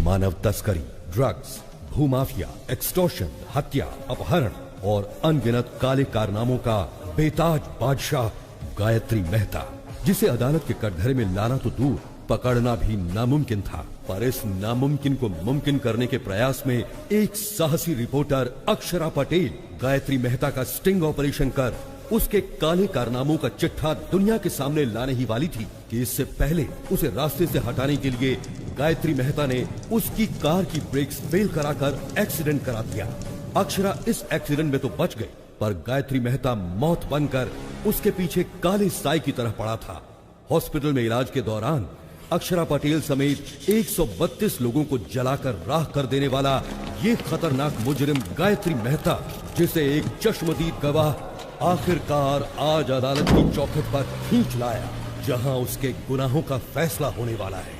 मानव तस्करी, drugs, भूमाफिया, extortion, हत्या, अपहरण और अनगिनत काले कारनामों का बेताज बादशाह गायत्री मेहता, जिसे अदालत के कटघरे में लाना तो दूर, पकड़ना भी नामुमकिन था। पर इस नामुमकिन को मुमकिन करने के प्रयास में एक साहसी रिपोर्टर अक्षरा पटेल गायत्री मेहता का स्टिंग ऑपरेशन कर उसके काले कारनामों का चिट्ठा दुनिया के सामने लाने ही वाली थी कि इससे पहले उसे रास्ते से हटाने के लिए गायत्री मेहता ने उसकी कार की ब्रेक्स फेल कराकर एक्सीडेंट करा दिया। अक्षरा इस एक्सीडेंट में तो बच गई, पर गायत्री मेहता मौत बनकर उसके पीछे काले साई की तरह पड़ा था। हॉस्पिटल में इलाज के दौरान अक्षरा पटेल समेत 132 लोगों को जलाकर राख कर देने वाला ये खतरनाक मुजरिम गायत्री मेहता, जिसे एक चश्मदीद गवाह आखिरकार आज अदालत की चौखट पर खींच लाया, जहां उसके गुनाहों का फैसला होने वाला है।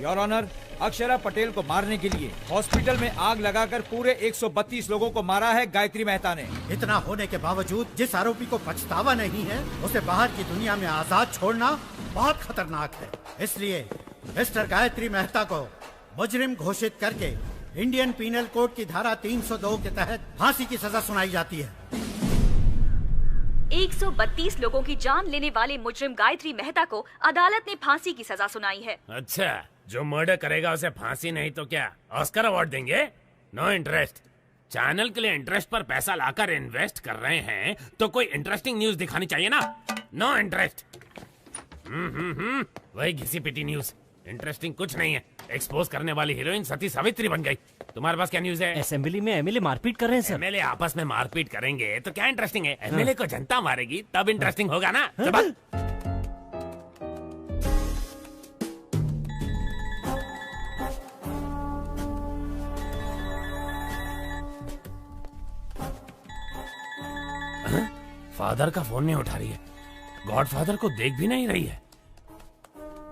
योर ऑनर, अक्षरा पटेल को मारने के लिए हॉस्पिटल में आग लगाकर पूरे 132 लोगों को मारा है गायत्री मेहता ने। इतना होने के बावजूद जिस आरोपी को पछतावा नहीं है, उसे बाहर की दुनिया में आजाद छोड़ना बहुत खतरनाक है। इसलिए मिस्टर गायत्री मेहता को मुजरिम घोषित करके इंडियन पीनल कोड की धारा 302 के तहत फांसी की सजा सुनाई जाती है। 132 लोगों की जान लेने वाले मुजरिम गायत्री मेहता को अदालत ने फांसी की सजा सुनाई है। अच्छा, जो मर्डर करेगा उसे फांसी नहीं तो क्या ऑस्कर अवार्ड देंगे? No interest. चैनल के लिए इंटरेस्ट पर पैसा लाकर इन्वेस्ट कर रहे हैं तो कोई इंटरेस्टिंग न्यूज दिखानी चाहिए ना। No interest. वही घिसी पिटी न्यूज, इंटरेस्टिंग कुछ नहीं है। एक्सपोज करने वाली हीरोइन सती सावित्री बन गई। तुम्हारे पास क्या न्यूज है? असेंबली में एमएलए मारपीट कर रहे हैं सर। एमएलए आपस में मारपीट करेंगे तो क्या इंटरेस्टिंग है? एमएलए को जनता मारेगी तब इंटरेस्टिंग होगा ना। चल फादर का फोन नहीं उठा रही है, गॉडफादर को देख भी नहीं रही है,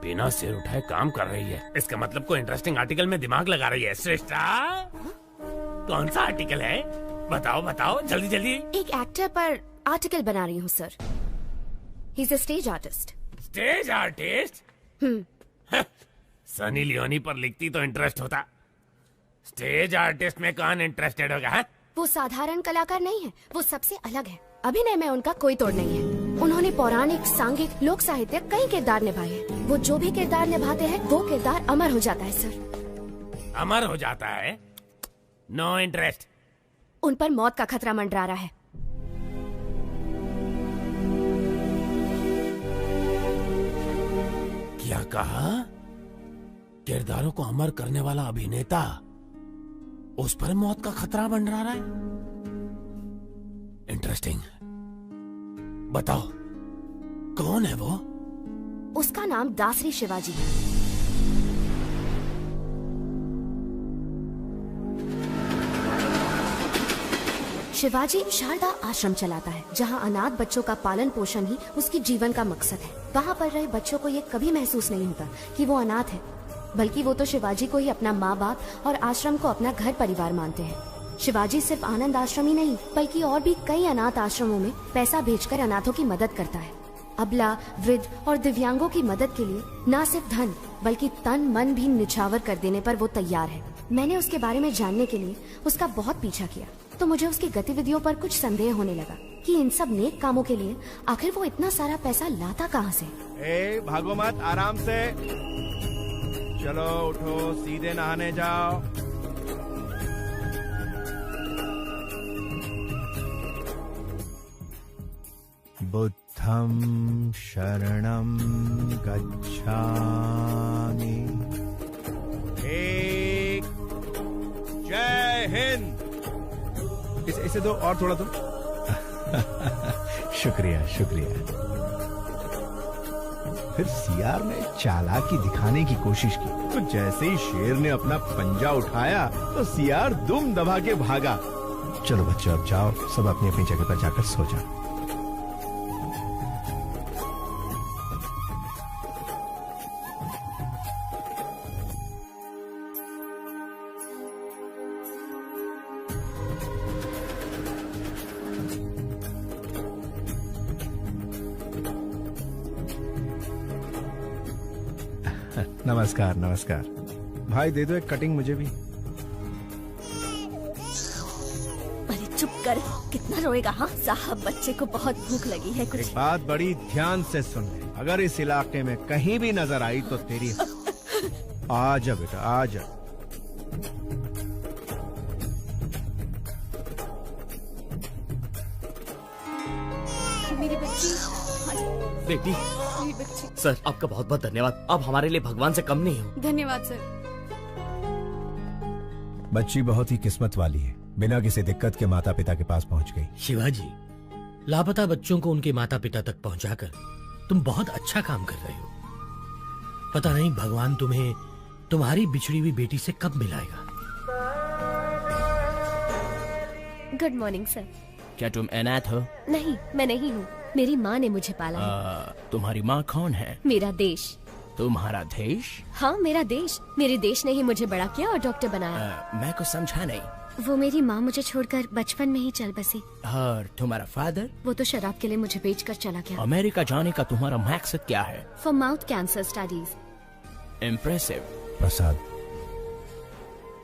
बिना सिर उठाए काम कर रही है। इसका मतलब कोई इंटरेस्टिंग आर्टिकल में दिमाग लगा रही है। श्रेष्ठा, कौन सा आर्टिकल है? बताओ बताओ जल्दी जल्दी। एक एक्टर पर आर्टिकल बना रही हूँ sir. He is a stage artist. Stage artist? Sunny Leone पर लिखती तो इंटरेस्ट होता। स्टेज आर्टिस्ट में कौन इंटरेस्टेड होगा? है? वो साधारण कलाकार नहीं है, वो सबसे अलग है। अभिनय में उनका कोई तोड़ नहीं है। उन्होंने पौराणिक, सांघिक, लोक साहित्य कई किरदार निभाए हैं। वो जो भी किरदार निभाते हैं वो किरदार अमर हो जाता है सर। अमर हो जाता है? No interest. उन पर मौत का खतरा मंडरा रहा है। क्या कहा? किरदारों को अमर करने वाला अभिनेता, उस पर मौत का खतरा मंडरा रहा है? इंटरेस्टिंग। बताओ कौन है वो? उसका नाम दासरी शिवाजी है। शिवाजी शारदा आश्रम चलाता है, जहां अनाथ बच्चों का पालन पोषण ही उसकी जीवन का मकसद है। वहां पर रहे बच्चों को ये कभी महसूस नहीं होता कि वो अनाथ है, बल्कि वो तो शिवाजी को ही अपना माँ बाप और आश्रम को अपना घर परिवार मानते हैं। शिवाजी सिर्फ आनंद आश्रम ही नहीं, बल्कि और भी कई अनाथ आश्रमों में पैसा भेजकर अनाथों की मदद करता है। अबला, वृद्ध और दिव्यांगों की मदद के लिए न सिर्फ धन बल्कि तन मन भी निछावर कर देने पर वो तैयार है। मैंने उसके बारे में जानने के लिए उसका बहुत पीछा किया, तो मुझे उसकी गतिविधियों पर कुछ संदेह होने लगा कि इन सब नेक कामों के लिए आखिर वो इतना सारा पैसा लाता कहाँ से। भागो मत, आराम से चलो, उठो, सीधे नहाने जाओ। बुद्धं शरणं गच्छामि। जय हिंद। इसे दो और थोड़ा दो। शुक्रिया शुक्रिया। फिर सीआर ने चालाकी दिखाने की कोशिश की, तो जैसे ही शेर ने अपना पंजा उठाया तो सीआर दुम दबा के भागा। चलो बच्चों, अब जाओ, सब अपनी अपनी जगह पर जाकर सो जाओ। नमस्कार नमस्कार। भाई दे दो एक कटिंग मुझे भी। अरे चुप कर, कितना रोएगा? हाँ साहब, बच्चे को बहुत भूख लगी है कुछ। एक बात बड़ी ध्यान से सुन ले, अगर इस इलाके में कहीं भी नजर आई तो तेरी आ जा बेटा, आ जा। मेरी बच्ची, बेटी, मेरी बच्ची। सर आपका बहुत बहुत धन्यवाद। आप हमारे लिए भगवान से कम नहीं हो। धन्यवाद सर। बच्ची बहुत ही किस्मत वाली है, बिना किसी दिक्कत के माता पिता के पास पहुंच गई। शिवाजी, लापता बच्चों को उनके माता पिता तक पहुंचाकर तुम बहुत अच्छा काम कर रहे हो। पता नहीं भगवान तुम्हें तुम्हारी बिछड़ी हुई बेटी से कब मिलाएगा। Good morning sir. क्या तुम अनाथ हो? नहीं, मैं नहीं हूँ, मेरी माँ ने मुझे पाला है। तुम्हारी माँ कौन है? मेरा देश। तुम्हारा देश? हाँ मेरा देश, मेरे देश ने ही मुझे बड़ा किया और डॉक्टर बनाया। मैं कुछ समझा नहीं। वो मेरी माँ मुझे छोड़कर बचपन में ही चल बसी। और तुम्हारा फादर? वो तो शराब के लिए मुझे बेचकर चला गया। अमेरिका जाने का तुम्हारा मकसद क्या है? For mouth cancer studies. Impressive. Prasad,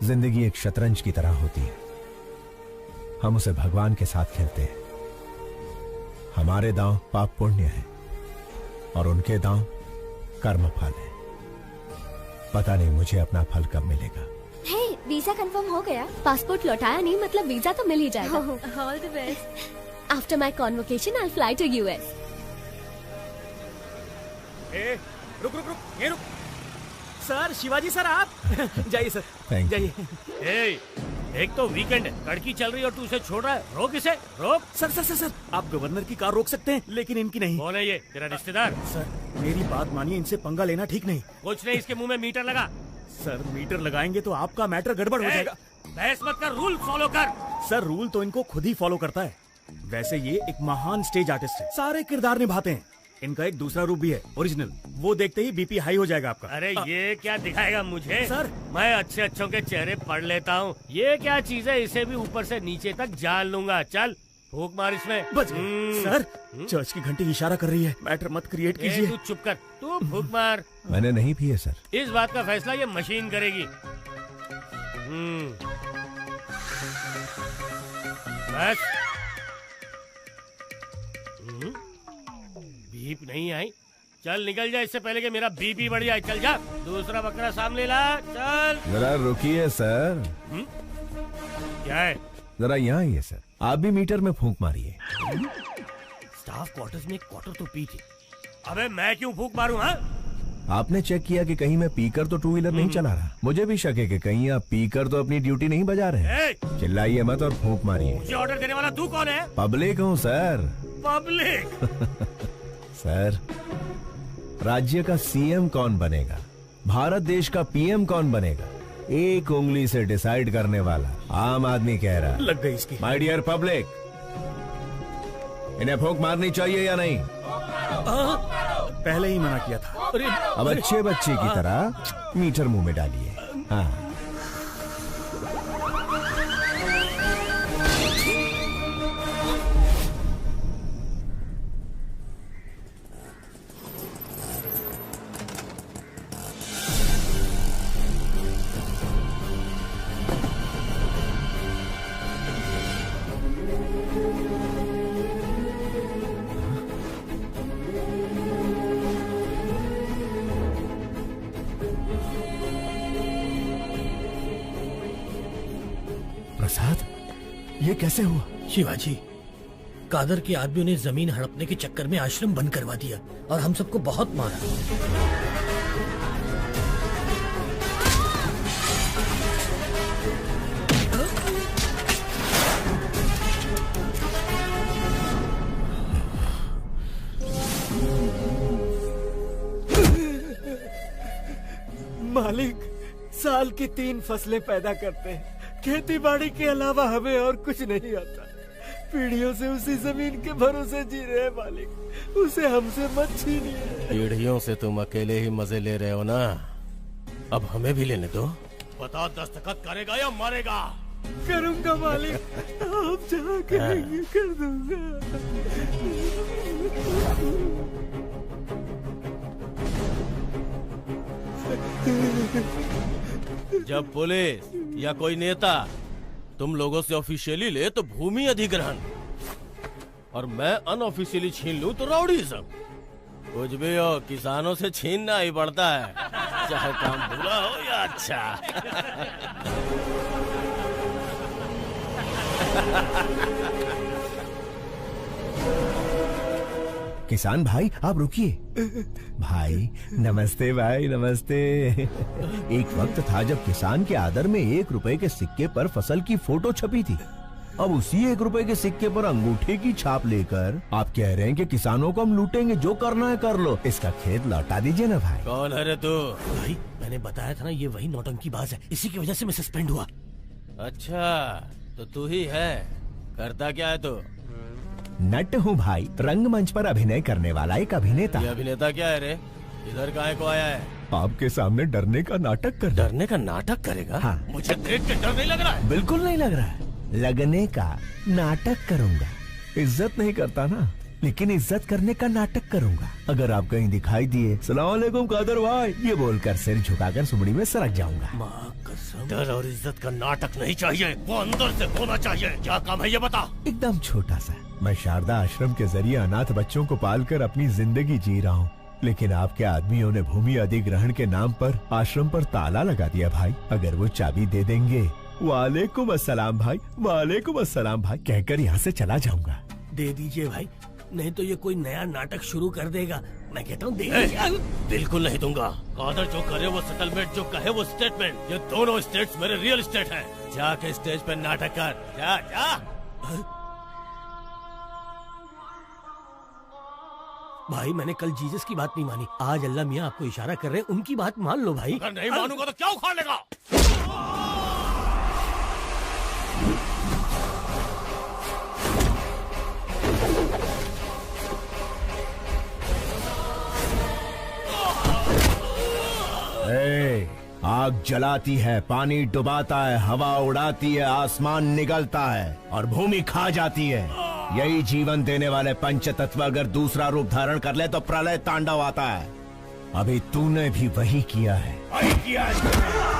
जिंदगी एक शतरंज की तरह होती है, हम उसे भगवान के साथ खेलते हैं। हमारे दांव पाप पुण्य है और उनके दांव कर्म फल है। पता नहीं मुझे अपना फल कब मिलेगा। हे, वीजा कंफर्म हो गया। पासपोर्ट लौटाया नहीं, मतलब वीजा तो मिल ही जाएगा। All the best. After my convocation I will fly to US. रुक रुक रुक, ये रुक। सर, शिवाजी सर आप जाइए सर, जाइए। एक तो वीकेंड है, लड़की चल रही है और तू उसे छोड़ रहा है। रोक इसे, रोक। सर सर सर सर, आप गवर्नर की कार रोक सकते हैं लेकिन इनकी नहीं। कौन है ये? तेरा रिश्तेदार? सर मेरी बात मानिए, इनसे पंगा लेना ठीक नहीं। कुछ नहीं, इसके मुंह में मीटर लगा। सर मीटर लगाएंगे तो आपका मैटर गड़बड़ हो जाएगा। बहस मत कर, रूल फॉलो कर। सर रूल तो इनको खुद ही फॉलो करता है। वैसे ये एक महान स्टेज आर्टिस्ट है, सारे किरदार निभाते हैं। इनका एक दूसरा रूप भी है, ओरिजिनल। वो देखते ही बीपी हाई हो जाएगा आपका। अरे ये क्या दिखाएगा मुझे? सर मैं अच्छे अच्छों के चेहरे पढ़ लेता हूँ। ये क्या चीज है? इसे भी ऊपर से नीचे तक जान लूंगा। चल फूक मार इसमें। बच गए। सर चर्च की घंटी इशारा कर रही है, मैटर मत क्रिएट कीजिए। तू चुप कर, तू फूक मार। मैंने नहीं पिए सर। इस बात का फैसला ये मशीन करेगी। बस। बीप नहीं आई। चल निकल जा इससे पहले कि मेरा बीपी बढ़ जाए। चल जा, दूसरा बकरा सामने ला। चल जरा रुकिए सर। क्या है? जरा यहाँ आइए सर, आप भी मीटर में फूंक मारिए। स्टाफ क्वार्टर्स में एक क्वार्टर तो पी थी। अबे मैं क्यों फूंक मारूं? हाँ, आपने चेक किया कि कहीं मैं पीकर तो टू व्हीलर नहीं चला रहा? मुझे भी शक है कि कहीं आप पीकर तो अपनी ड्यूटी नहीं बजा रहे हैं। चिल्लाइए मत और फूंक मारिए। मुझे ऑर्डर देने वाला तू कौन है? पब्लिक हूँ सर। पब्लिक? सर, राज्य का सीएम कौन बनेगा, भारत देश का पीएम कौन बनेगा, एक उंगली से डिसाइड करने वाला आम आदमी कह रहा है। लग गई इसकी। माय डियर पब्लिक, इन्हें फूंक मारनी चाहिए या नहीं? पहले ही मना किया था। अब अच्छे बच्चे की तरह मीटर मुंह में डालिए। हाँ। प्रसाद, ये कैसे हुआ? शिवाजी, कादर के आदमियों ने जमीन हड़पने के चक्कर में आश्रम बंद करवा दिया और हम सबको बहुत मारा। मालिक, साल की 3 फसलें पैदा करते हैं, खेती बाड़ी के अलावा हमें और कुछ नहीं आता। पीढ़ियों से उसी जमीन के भरोसे जी रहे हैं मालिक, उसे हमसे मत छीनिए। पीढ़ियों से तुम अकेले ही मजे ले रहे हो ना, अब हमें भी लेने दो। बता, दस्तखत करेगा या मारेगा? करूंगा मालिक, आप जहाँ कहेंगे कर दूंगा। जब पुलिस या कोई नेता तुम लोगों से ऑफिशियली ले तो भूमि अधिग्रहण, और मैं अनऑफिशियली छीन लूं तो राउडीज़म। कुछ भी हो, किसानों से छीनना ही पड़ता है, चाहे काम बुरा हो या अच्छा। किसान भाई आप रुकिए। भाई नमस्ते, भाई नमस्ते। एक वक्त था जब किसान के आदर में 1 रुपए के सिक्के पर फसल की फोटो छपी थी। अब उसी 1 रुपए के सिक्के पर अंगूठे की छाप लेकर आप कह रहे हैं कि किसानों को हम लूटेंगे, जो करना है कर लो। इसका खेत लौटा दीजिए ना भाई। कौन है रे तू? भाई मैंने बताया था ना, ये वही नौटंकीबाज है, इसी की वजह से मैं सस्पेंड हुआ। अच्छा तो तू ही है, करता क्या है तू? नट हूँ भाई, रंगमंच पर अभिनय करने वाला एक अभिनेता। ये अभिनेता क्या है रे? इधर काहे को आया है? आपके सामने डरने का नाटक कर। डरने का नाटक करेगा? हाँ। मुझे देख के डर नहीं लग रहा है? बिल्कुल नहीं लग रहा है। लगने का नाटक करूंगा। इज्जत नहीं करता ना, लेकिन इज्जत करने का नाटक करूंगा। अगर आप कहीं दिखाई दिए सलाम वालेकुम कादर भाई ये बोलकर सिर झुकाकर सुमड़ी में सरक जाऊंगा। माँ कसम, डर और इज्जत का नाटक नहीं चाहिए, वो अंदर से होना चाहिए। क्या काम है ये बता? एकदम छोटा सा। मैं शारदा आश्रम के जरिए अनाथ बच्चों को पालकर अपनी जिंदगी जी रहा हूँ, लेकिन आपके आदमियों ने भूमि अधिग्रहण के नाम पर आश्रम पर ताला लगा दिया भाई। अगर वो चाबी दे देंगे, वालेकुम अस्सलाम भाई, वालेकुम अस्सलाम भाई कहकर यहाँ से चला जाऊंगा। दे दीजिए भाई, नहीं तो ये कोई नया नाटक शुरू कर देगा। मैं कहता हूँ बिल्कुल नहीं दूंगा। कादर जो करे वो सेटलमेंट, जो कहे वो स्टेटमेंट। ये दोनों स्टेट्स मेरे रियल स्टेट हैं। जाके स्टेज पे नाटक कर, जा जा। भाई मैंने कल जीसस की बात नहीं मानी, आज अल्लाह मियाँ आपको इशारा कर रहे हैं, उनकी बात मान लो भाई। अगर नहीं मानूंगा तो क्या उखाड़ लेगा? आग जलाती है, पानी डुबाता है, हवा उड़ाती है, आसमान निगलता है और भूमि खा जाती है। यही जीवन देने वाले पंच तत्व अगर दूसरा रूप धारण कर ले तो प्रलय तांडव आता है। अभी तूने भी वही किया है। वही किया है।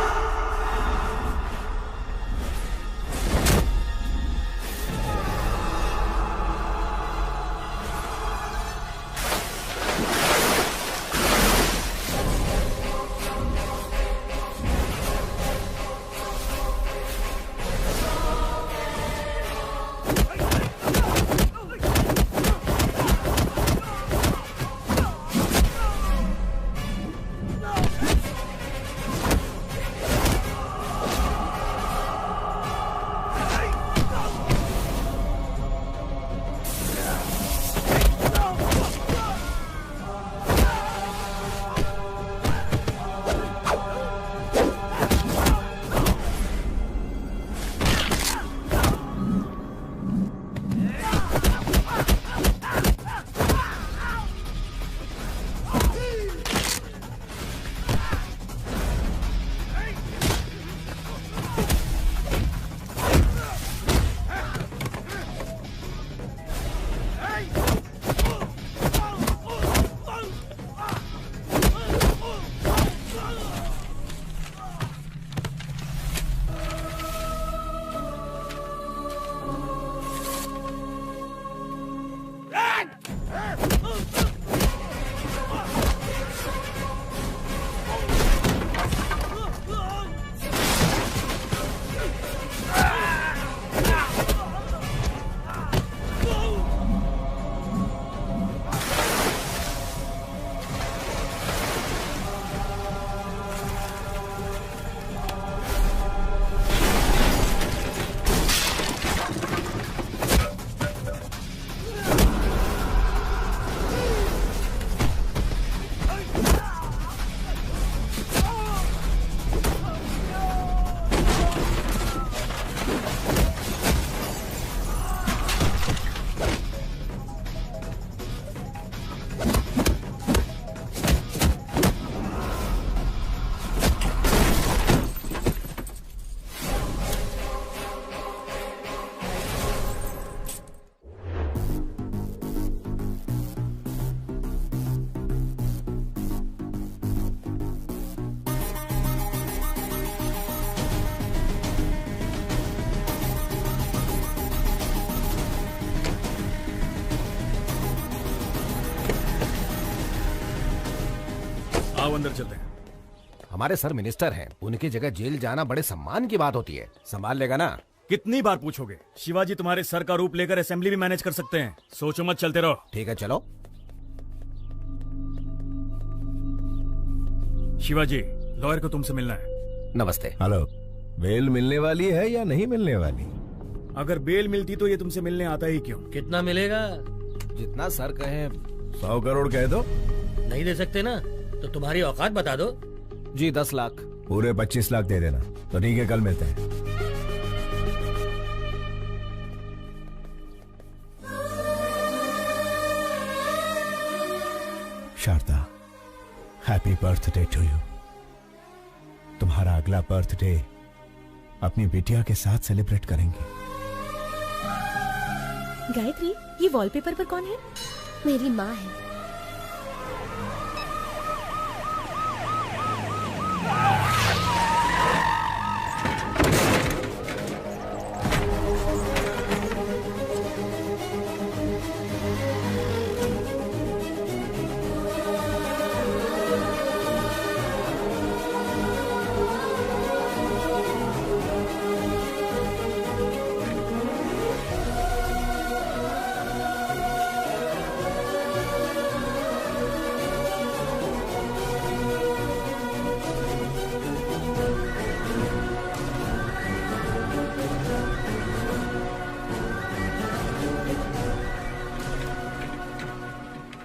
आओ अंदर चलते हैं। हमारे सर मिनिस्टर हैं, उनकी जगह जेल जाना बड़े सम्मान की बात होती है। संभाल लेगा ना? कितनी बार पूछोगे? शिवाजी तुम्हारे सर का रूप लेकर असेंबली भी मैनेज कर सकते हैं। सोचो मत, चलते रहो। ठीक है, चलो। शिवाजी, लॉयर को तुमसे मिलना है। नमस्ते। हेलो। बेल मिलने वाली है या नहीं मिलने वाली? अगर बेल मिलती तो ये तुमसे मिलने आता ही क्यों? कितना मिलेगा? जितना सर कहे। 100 करोड़ कह दो। नहीं दे सकते ना तो तुम्हारी औकात बता दो। जी 10 लाख। पूरे 25 लाख दे देना। तो ठीक है, कल मिलते हैं। Sharda, happy birthday to you. तुम्हारा अगला बर्थडे अपनी बिटिया के साथ सेलिब्रेट करेंगे। गायत्री, ये वॉलपेपर पर कौन है? मेरी माँ है।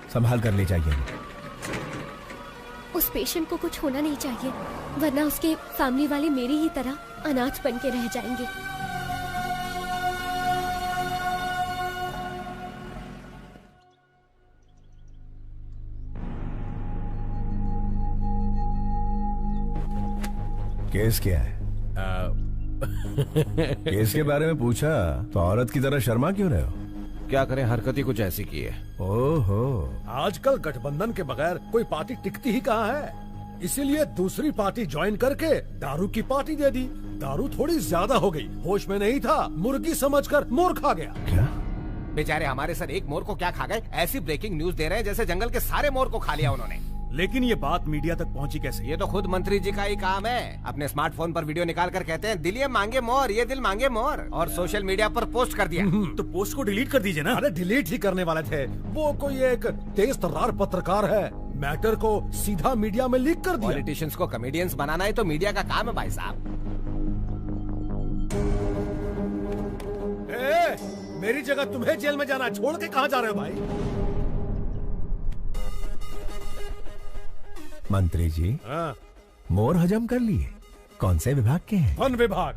संभाल कर ले जाइए। उस पेशेंट को कुछ होना नहीं चाहिए, वरना उसके फैमिली वाले मेरी ही तरह अनाथ बन के रह जाएंगे। केस क्या है? केस के बारे में पूछा तो औरत की तरह शर्मा क्यों रहे हो? क्या करें, हरकत ही कुछ ऐसी की है। ओहो, आजकल गठबंधन के बगैर कोई पार्टी टिकती ही कहाँ है, इसीलिए दूसरी पार्टी ज्वाइन करके दारू की पार्टी दे दी। दारू थोड़ी ज्यादा हो गई, होश में नहीं था, मुर्गी समझकर मोर खा गया। क्या? बेचारे हमारे सर एक मोर को क्या खा गए? ऐसी ब्रेकिंग न्यूज दे रहे हैं जैसे जंगल के सारे मोर को खा लिया उन्होंने। लेकिन ये बात मीडिया तक पहुंची कैसे? ये तो खुद मंत्री जी का ही काम है। अपने स्मार्टफोन पर वीडियो निकाल कर कहते हैं दिल ये मांगे मोर, ये दिल मांगे मोर, और सोशल मीडिया पर पोस्ट कर दिया। तो पोस्ट को डिलीट कर दीजिए ना। अरे डिलीट ही करने वाले थे, वो कोई एक तेज तर्रार पत्रकार है, मैटर को सीधा मीडिया में लीक कर दिया। पॉलिटिशियंस को कॉमेडियंस बनाना ही तो मीडिया का काम है भाई साहब। मेरी जगह तुम्हें जेल में जाना, छोड़ के कहाँ जा रहे हो भाई? मंत्री जी, मोर हजम कर लिए। कौन से विभाग के हैं? वन विभाग।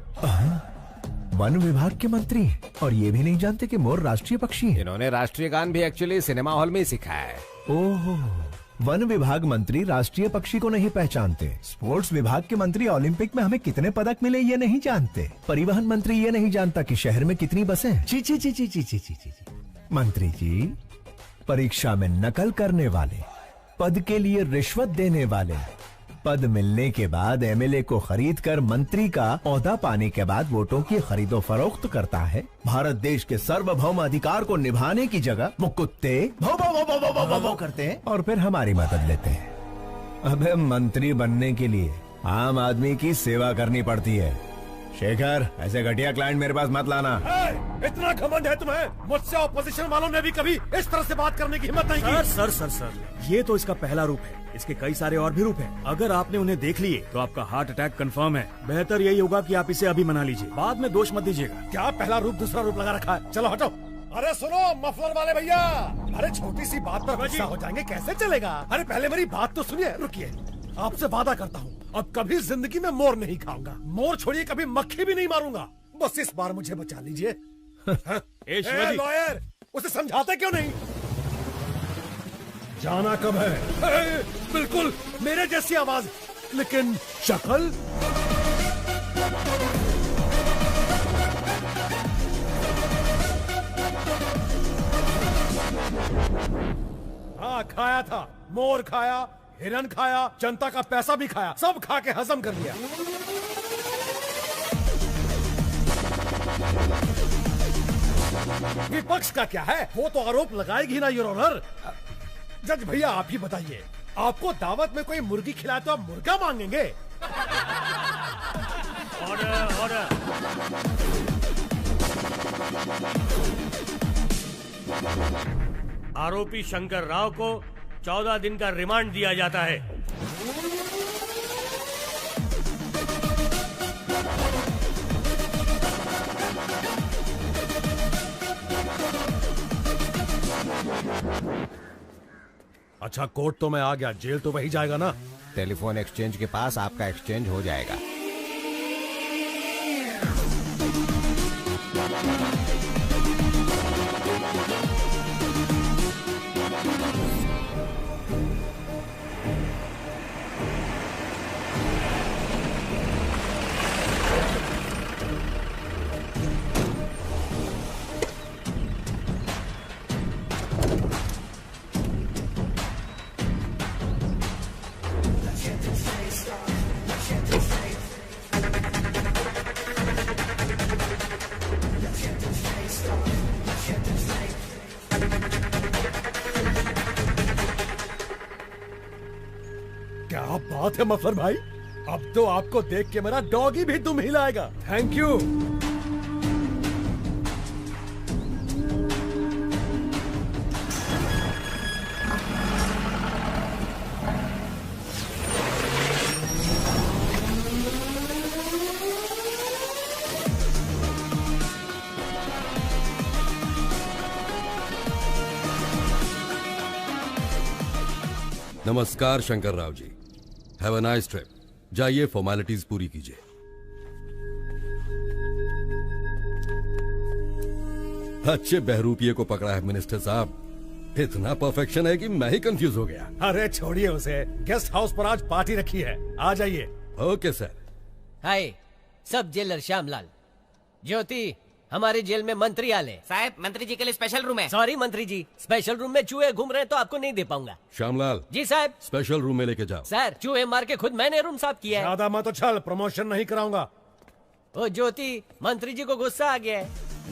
वन विभाग के मंत्री हैं और ये भी नहीं जानते कि मोर राष्ट्रीय पक्षी है। इन्होंने राष्ट्रीय गान भी एक्चुअली सिनेमा हॉल में ही सीखा है। ओहो, वन विभाग मंत्री राष्ट्रीय पक्षी को नहीं पहचानते। स्पोर्ट्स विभाग के मंत्री ओलंपिक में हमें कितने पदक मिले ये नहीं जानते। परिवहन मंत्री ये नहीं जानता कि शहर में कितनी बसें हैं। ची ची ची ची ची ची ची ची। मंत्री जी, परीक्षा में नकल करने वाले, पद के लिए रिश्वत देने वाले, पद मिलने के बाद एमएलए को खरीद कर मंत्री का ओहदा पाने के बाद वोटों की खरीदो फरोख्त करता है। भारत देश के सार्वभौम अधिकार को निभाने की जगह वो कुत्ते भौ भौ भौ भौ भौ भौ भौ करते हैं और फिर हमारी मदद लेते हैं। अबे मंत्री बनने के लिए आम आदमी की सेवा करनी पड़ती है। शेखर, ऐसे घटिया क्लाइंट मेरे पास मत लाना। इतना घमंड है तुम्हें? मुझसे ऑपोजिशन वालों ने भी कभी इस तरह से बात करने की हिम्मत नहीं की। सर, ये तो इसका पहला रूप है, इसके कई सारे और भी रूप हैं। अगर आपने उन्हें देख लिए तो आपका हार्ट अटैक कंफर्म है। बेहतर यही होगा कि आप इसे अभी मना लीजिए, बाद में दोष मत दीजिएगा। क्या पहला रूप दूसरा रूप लगा रखा है? चलो हटो। अरे सुनो मफलर वाले भैया, अरे छोटी सी बात पर गुस्सा हो जाएंगे, कैसे चलेगा? अरे पहले मेरी बात तो सुनिए। रुकिए, आपसे वादा करता हूँ अब कभी जिंदगी में मोर नहीं खाऊंगा। मोर छोड़िए, कभी मक्खी भी नहीं मारूंगा। बस इस बार मुझे बचा लीजिए। लॉयर, उसे समझाते क्यों नहीं? जाना कब है? बिल्कुल मेरे जैसी आवाज, लेकिन शक्ल। हाँ, खाया था, मोर खाया, हिरन खाया, जनता का पैसा भी खाया, सब खा के हजम कर लिया। विपक्ष का क्या है, वो तो आरोप लगाएगी ना योर ऑनर। जज भैया आप ही बताइए, आपको दावत में कोई मुर्गी खिलाए तो आप मुर्गा मांगेंगे? Order order. आरोपी शंकर राव को 14 दिन का रिमांड दिया जाता है। अच्छा, कोर्ट तो मैं आ गया, जेल तो वही जाएगा ना? टेलीफोन एक्सचेंज के पास आपका एक्सचेंज हो जाएगा। क्या बात है मफलर भाई, अब तो आपको देख के मेरा डॉगी भी दुम हिलाएगा। Thank you. नमस्कार Shankar Rao ji, have a nice trip. जाइए फॉर्मेलिटीज पूरी कीजिए। अच्छे बहरूपिये को पकड़ा है मिनिस्टर साहब। इतना परफेक्शन है कि मैं ही कंफ्यूज हो गया। अरे छोड़िए उसे, गेस्ट हाउस पर आज पार्टी रखी है, आ जाइए। Okay sir. हाय, सब जेलर श्यामलाल। ज्योति, हमारे जेल में मंत्री आले। साहब, मंत्री जी के लिए स्पेशल रूम है। सॉरी मंत्री जी, स्पेशल रूम में चूहे घूम रहे हैं तो आपको नहीं दे पाऊंगा। श्यामलाल जी साहब। स्पेशल रूम में लेके जाओ। सर, चूहे मार के खुद मैंने रूम साफ किया है। ज्यादा मत उछल, प्रमोशन नहीं कराऊंगा। ओ ज्योति, मंत्री जी को गुस्सा आ गया है।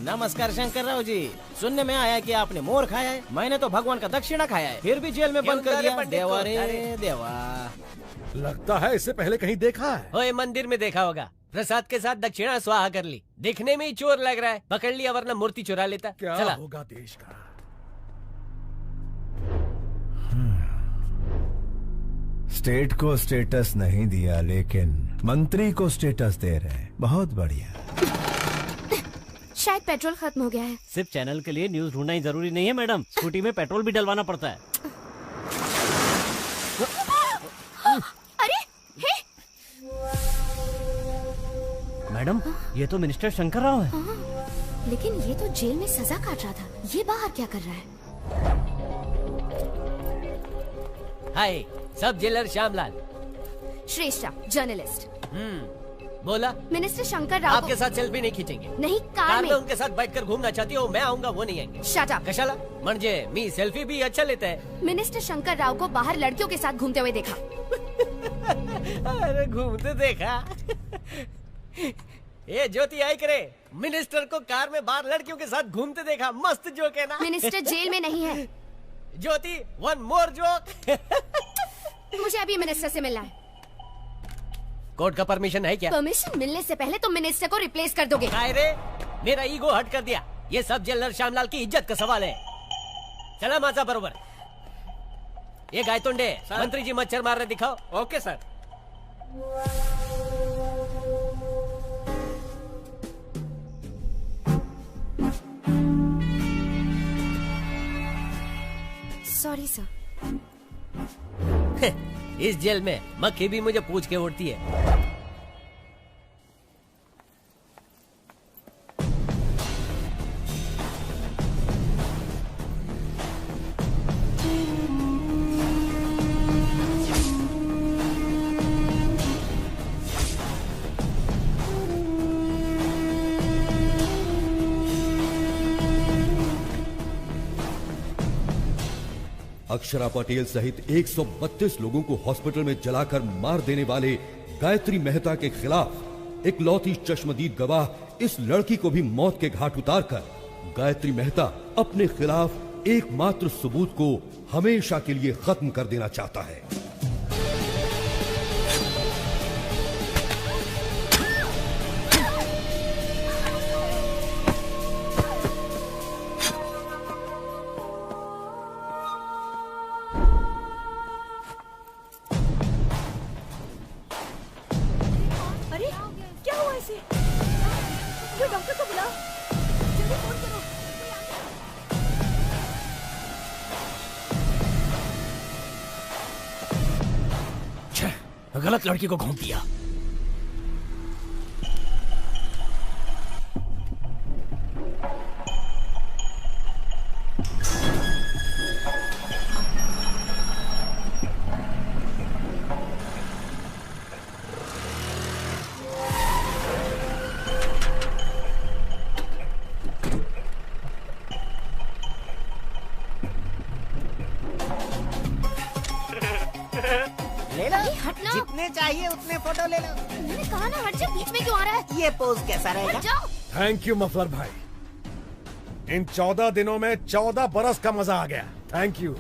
नमस्कार शंकर राव जी, सुनने में आया कि आपने मोर खाया है। मैंने तो भगवान का दक्षिणा खाया है, फिर भी जेल में बंद कर दिया। देवा रे देवा। लगता है इससे पहले कहीं देखा है। ओए, मंदिर में देखा होगा। प्रसाद के साथ दक्षिणा स्वाहा कर ली। दिखने में ही चोर लग रहा है, पकड़ लिया वरना मूर्ति चुरा लेता। क्या चला। होगा देश का। स्टेट को स्टेटस नहीं दिया, लेकिन मंत्री को स्टेटस दे रहे हैं। बहुत बढ़िया। शायद पेट्रोल खत्म हो गया है। सिर्फ चैनल के लिए न्यूज ढूंढना ही जरूरी नहीं है मैडम, स्कूटी में पेट्रोल भी डलवाना पड़ता है। अरे हे! मैडम, ये तो मिनिस्टर शंकर राव है। लेकिन ये तो जेल में सजा काट रहा था, ये बाहर क्या कर रहा है? हाय, सब जेलर श्यामलाल। श्रेष्ठा, जर्नलिस्ट। बोला। मिनिस्टर शंकर राव आपके साथ सेल्फी नहीं खींचेंगे। नहीं, कार में उनके साथ बैठकर घूमना चाहती हो, मैं आऊंगा, वो नहीं आएंगे। Shut up. कशाला? म्हणजे मी सेल्फी भी अच्छा लेता है। मिनिस्टर शंकर राव को बाहर लड़कियों के साथ घूमते हुए देखा। अरे घूमते देखा? ये ज्योति आई करे, मिनिस्टर को कार में बाहर लड़कियों के साथ घूमते देखा। मस्त जोक है ना? मिनिस्टर जेल में नहीं है। ज्योति, वन मोर जोक। मुझे अभी मिनिस्टर से मिलना है। कोर्ट का परमिशन है क्या? परमिशन मिलने से पहले तुम मिनिस्टर को रिप्लेस कर दोगे। रे, मेरा ईगो हट कर दिया। ये सब जेलर श्यामलाल की इज्जत का सवाल है। चला माझा बरोबर। ये गायतोंडे, मंत्री जी मच्छर मार रहे, दिखाओ। Okay sir. Sorry sir. इस जेल में मक्खी भी मुझे पूछ के उड़ती है। अक्षरा पटेल सहित 132 लोगों को हॉस्पिटल में जलाकर मार देने वाले गायत्री मेहता के खिलाफ इकलौती चश्मदीद गवाह इस लड़की को भी मौत के घाट उतारकर गायत्री मेहता अपने खिलाफ एकमात्र सबूत को हमेशा के लिए खत्म कर देना चाहता है। गलत लड़की को घूम दिया। ले लो, जितने चाहिए उतने फोटो ले लो। मैंने कहा ना हट जा, बीच में क्यों आ रहा है? ये पोज कैसा रहेगा? थैंक यू मफलर भाई, इन 14 दिनों में 14 बरस का मजा आ गया। Thank you.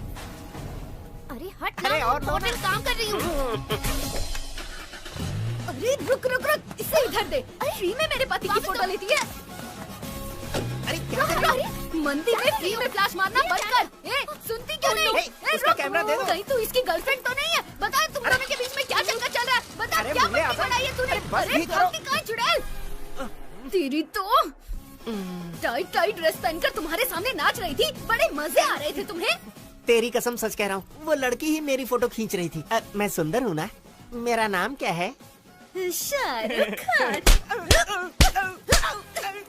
अरे हट ना, और काम कर रही हूँ। अरे रुक रुक रुक, इसे इधर दे। अरे फ्री में मेरे पति की फोटो लेती है। अरे क्या कर रही है? मंदिर में फ्री में फ्लैश मारना बंद कर। ए, सुनती क्यों नहीं? इसका कैमरा दे दो। कहीं तू इसकी गर्लफ्रेंड तो नहीं है? बता तुम दोनों के बीच में क्या चक्कर चल रहा है? बता क्या पट्टी बनाई है तूने? अरे गलती कहाँ चुड़ैल? तेरी तो टाइट टाइट ड्रेस पहनकर तुम्हारे सामने नाच रही थी, बड़े मजे आ रहे थे तुम्हें। तेरी कसम सच कह रहा हूँ, वो लड़की ही मेरी फोटो खींच रही थी। मैं सुंदर हूँ ना? मेरा नाम क्या है? शाहरुख खान।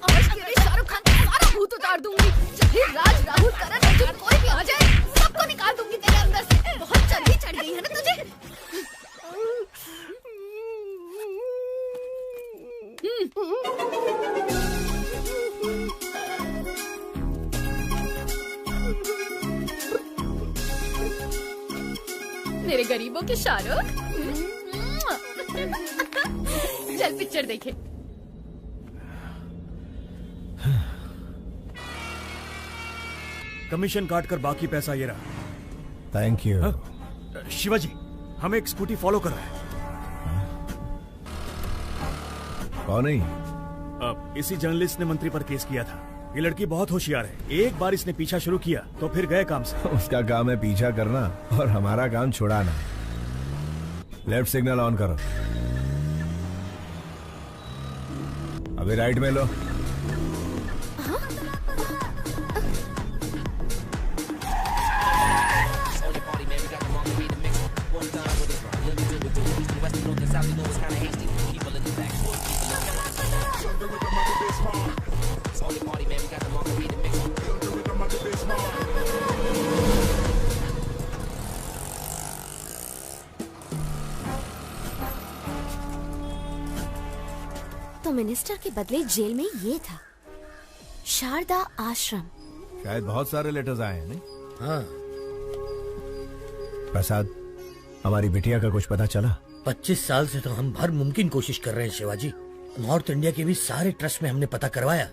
आज तेरे शाहरुख खान का सारा भूत उतार दूंगी। चाहे राज, राहुल, करण, अर्जुन कोई भी आ जाए, सबको निकाल दूंगी तेरे अंदर से। बहुत चर्बी चढ़ गई है ना तुझे? मेरे गरीबों के शाहरुख। चल पिक्चर देखे। कमीशन काट कर बाकी पैसा ये रहा। Thank you. शिवाजी, हम एक स्कूटी फॉलो कर रहे हैं। कौन नहीं? इसी जर्नलिस्ट ने मंत्री पर केस किया था। ये लड़की बहुत होशियार है, एक बार इसने पीछा शुरू किया तो फिर गए काम से। उसका काम है पीछा करना और हमारा काम छुड़ाना। लेफ्ट सिग्नल ऑन करो। अभी राइट में लो। तो मिनिस्टर के बदले जेल में ये था, शारदा आश्रम। शायद बहुत सारे लेटर्स आए हैं, नहीं? हाँ। प्रसाद, हमारी बिटिया का कुछ पता चला? 25 साल से तो हम हर मुमकिन कोशिश कर रहे हैं शिवाजी। नॉर्थ इंडिया के भी सारे ट्रस्ट में हमने पता करवाया,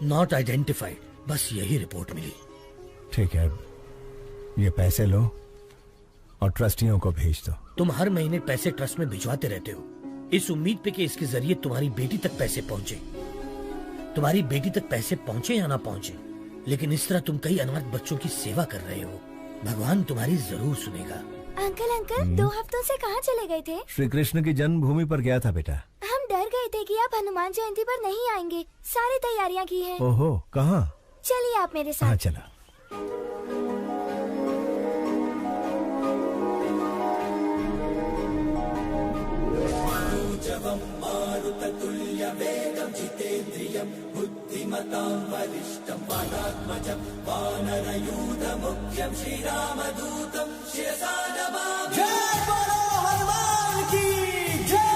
नॉट आइडेंटिफाइड। बस यही रिपोर्ट मिली। ठीक है, ये पैसे लो और ट्रस्टियों को भेज दो। तुम हर महीने पैसे ट्रस्ट में भिजवाते रहते हो, इस उम्मीद पे कि इसके जरिए तुम्हारी बेटी तक पैसे पहुंचे। तुम्हारी बेटी तक पैसे पहुंचे या ना पहुंचे, लेकिन इस तरह तुम कई अनाथ बच्चों की सेवा कर रहे हो। भगवान तुम्हारी जरूर सुनेगा। अंकल 2 हफ्तों से कहाँ चले गए थे? श्री कृष्ण की जन्मभूमि पर गया था बेटा। हम डर गए थे कि आप हनुमान जयंती पर नहीं आएंगे। सारी तैयारियां की हैं। ओहो, कहाँ? चलिए आप मेरे साथ। हाँ चला। बुद्धिमतां वरिष्ठं वातात्मजं वानरयूथमुख्यं श्रीरामदूतं शिरसा नमामि। जय बोलो हनुमान की जय।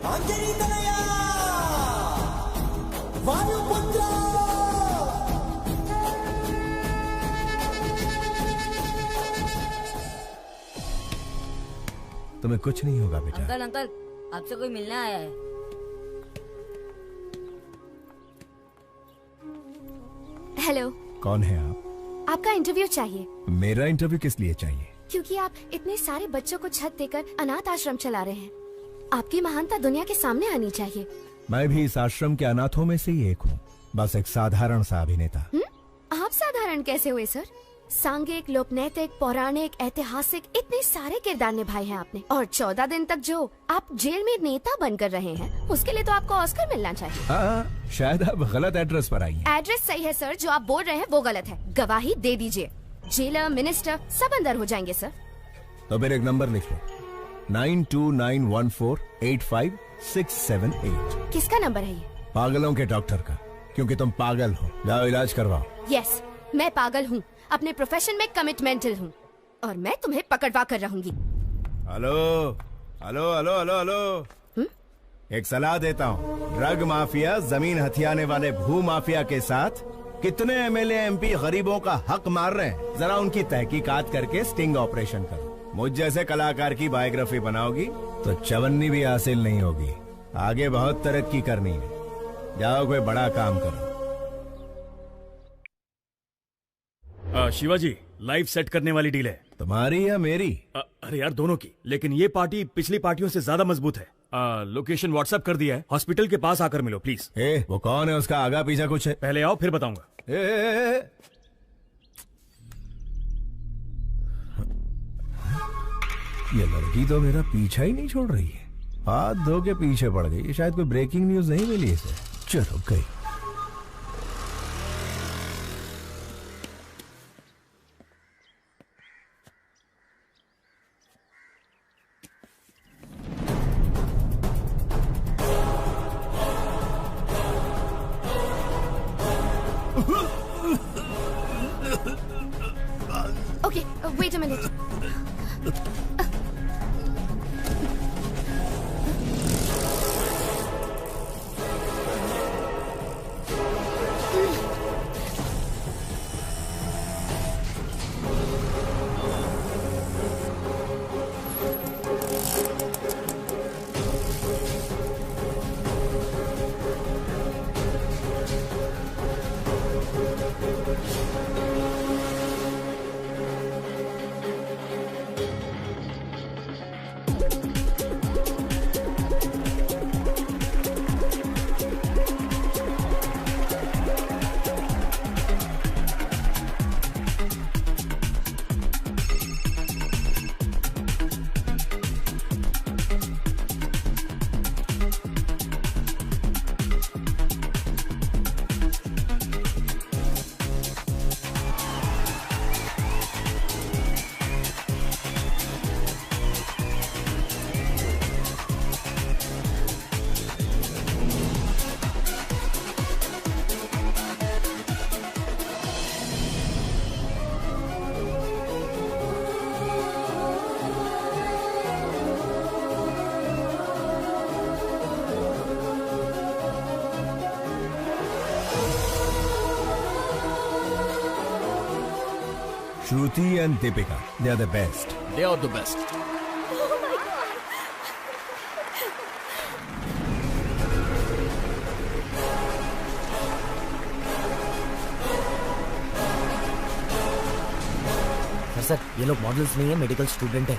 अंजनी तनया वायुपुत्र। तुम्हें कुछ नहीं होगा बेटा। अंकल आपसे कोई मिलने आया है। हेलो। कौन है आप? आपका इंटरव्यू चाहिए। मेरा इंटरव्यू किस लिए चाहिए? क्योंकि आप इतने सारे बच्चों को छत देकर अनाथ आश्रम चला रहे हैं। आपकी महानता दुनिया के सामने आनी चाहिए। मैं भी इस आश्रम के अनाथों में से ही एक हूँ, बस एक साधारण सा अभिनेता। आप साधारण कैसे हुए सर? सांघिक, लोकनैतिक, पौराणिक, ऐतिहासिक इतने सारे किरदार निभाए हैं आपने, और 14 दिन तक जो आप जेल में नेता बनकर रहे हैं, उसके लिए तो आपको ऑस्कर मिलना चाहिए। हाँ, शायद आप गलत एड्रेस पर आई हैं। एड्रेस सही है सर, जो आप बोल रहे हैं वो गलत है। गवाही दे दीजिए, जेलर, मिनिस्टर सब अंदर हो जाएंगे सर। तो फिर एक नंबर लिख लो, 9291485678। किसका नंबर है ये? पागलों के डॉक्टर का, क्योंकि तुम पागल हो। जाओ इलाज करवाओ। यस, मैं पागल हूँ, अपने प्रोफेशन में कमिटमेंटल हूँ, और मैं तुम्हें पकड़वा कर रहूंगी। Hello hello hello hello hello, एक सलाह देता हूँ। ड्रग माफिया, जमीन हथियाने वाले भू माफिया के साथ कितने एमएलए एमपी गरीबों का हक मार रहे हैं, जरा उनकी तहकीकात करके स्टिंग ऑपरेशन करो। मुझ जैसे कलाकार की बायोग्राफी बनाओगी तो चवन्नी भी हासिल नहीं होगी। आगे बहुत तरक्की करनी है, जाओ कोई बड़ा काम करो। शिवाजी, लाइव सेट करने वाली डील है। तुम्हारी या मेरी? अरे यार, दोनों की, लेकिन ये पार्टी पिछली पार्टियों से ज्यादा मजबूत है। लोकेशन व्हाट्सएप कर दिया है, हॉस्पिटल के पास आकर मिलो प्लीज। वो कौन है, उसका आगा पीछा कुछ है? पहले आओ फिर बताऊंगा। ये लड़की तो मेरा पीछा ही नहीं छोड़ रही है, हाथ धो के पीछे पड़ गई। शायद कोई ब्रेकिंग न्यूज नहीं मिली इसे। चलो गई। Okay, wait a minute. Shruti and Deepika, they are the best. They are the best. Sir, ये लोग मॉडल्स नहीं है, मेडिकल स्टूडेंट है।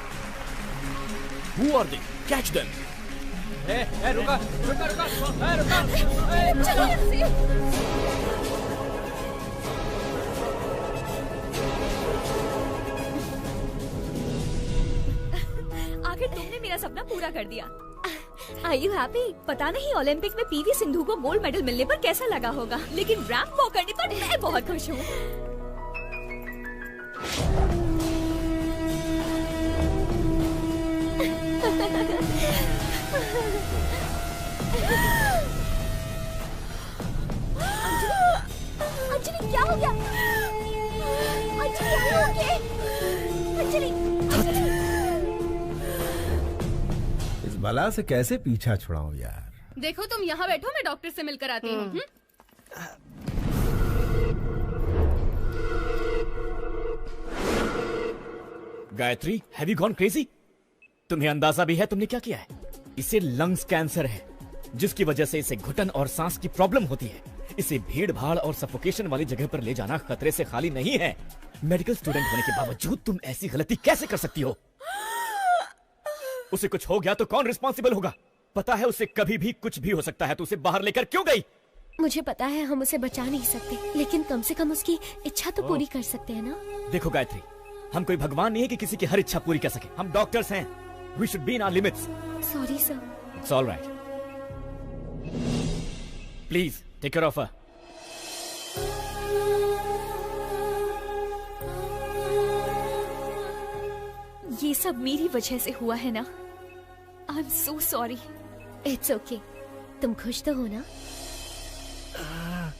Who are they? Catch them. रुका, चलो यहाँ से। आखिर तुमने मेरा सपना पूरा कर दिया। Are you happy? पता नहीं ओलंपिक में पीवी सिंधु को गोल्ड मेडल मिलने पर कैसा लगा होगा, लेकिन रैंप वॉक करने पर मैं बहुत खुश हूँ। अंजलि, क्या हो गया? Anjali, are you okay? Anjali, इस बला से कैसे पीछा छुड़ाऊं यार। देखो तुम यहाँ बैठो, मैं डॉक्टर से मिलकर आती हूँ। Gayatri, have you gone crazy? तुम्हें अंदाजा भी है तुमने क्या किया है? इसे लंग्स कैंसर है, जिसकी वजह से इसे घुटन और सांस की प्रॉब्लम होती है। इसे भीड़ भाड़ और सफोकेशन वाली जगह पर ले जाना खतरे से खाली नहीं है। मेडिकल स्टूडेंट होने के बावजूद तुम ऐसी गलती कैसे कर सकती हो? उसे कुछ हो गया तो कौन रिस्पॉन्सिबल होगा? पता है उसे कभी भी कुछ भी हो सकता है, तो उसे बाहर लेकर क्यों गई? मुझे पता है हम उसे बचा नहीं सकते, लेकिन कम से कम उसकी इच्छा तो पूरी कर सकते हैं ना। देखो गायत्री, हम कोई भगवान नहीं है कि किसी की हर इच्छा पूरी कर सके। हम डॉक्टर्स हैं। We should be in our limits. Sorry sir. It's all right. Please take care of her. ये सब मेरी वजह से हुआ है ना। I am so sorry. It's okay. तुम खुश तो हो ना? हाँ?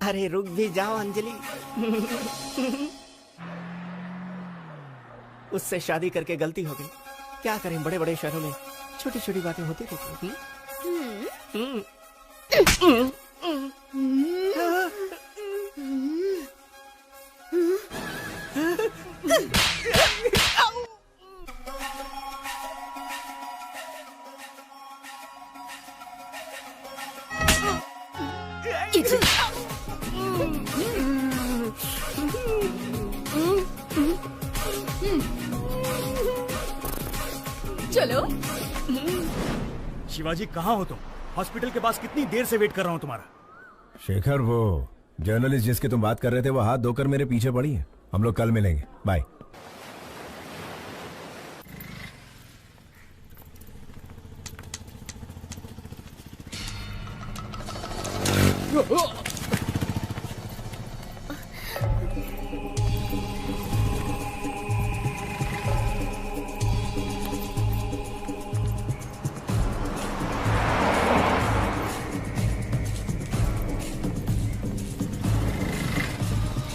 अरे रुक भी जाओ अंजलि। उससे शादी करके गलती हो गई। क्या करें, बड़े बड़े शहरों में छोटी छोटी बातें होती रहती हैं। चलो। शिवाजी कहाँ हो तुम? हॉस्पिटल के पास कितनी देर से वेट कर रहा हूँ तुम्हारा। शेखर, वो जर्नलिस्ट जिसकी तुम बात कर रहे थे वो हाथ धोकर मेरे पीछे पड़ी है। हम लोग कल मिलेंगे। बाय।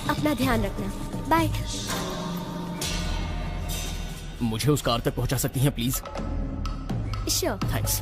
अपना ध्यान रखना। बाय। मुझे उस कार तक पहुंचा सकती हैं प्लीज? श्योर। थैंक्स।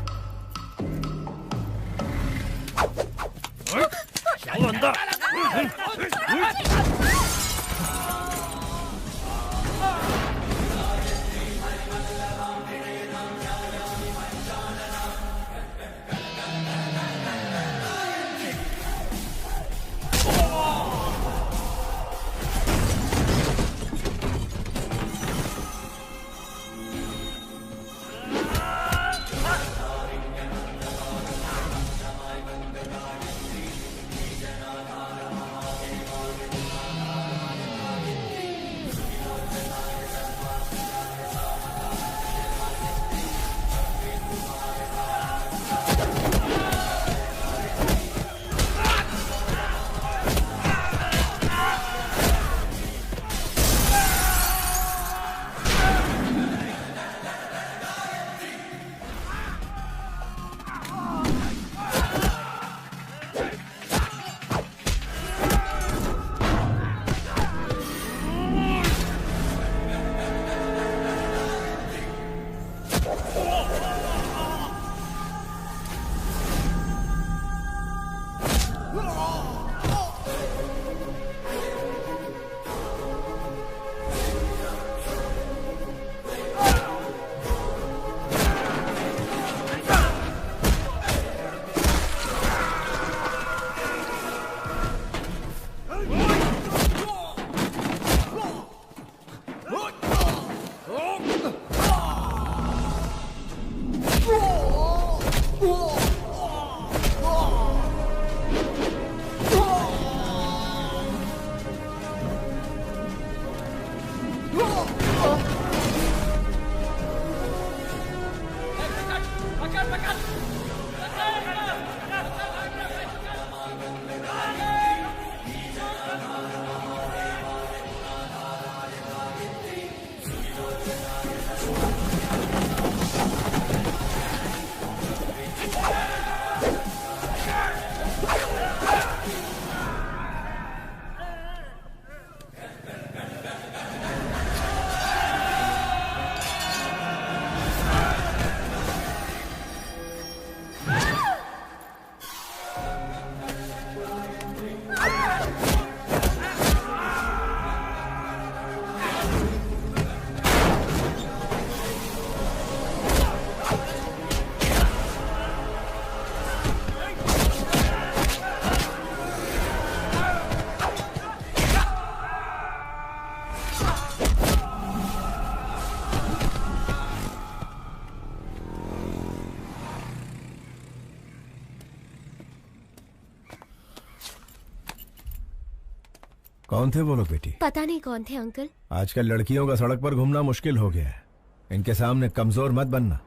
कौन थे वो लोग बेटी? पता नहीं कौन थे अंकल। आजकल लड़कियों का सड़क पर घूमना मुश्किल हो गया है। इनके सामने कमजोर मत बनना,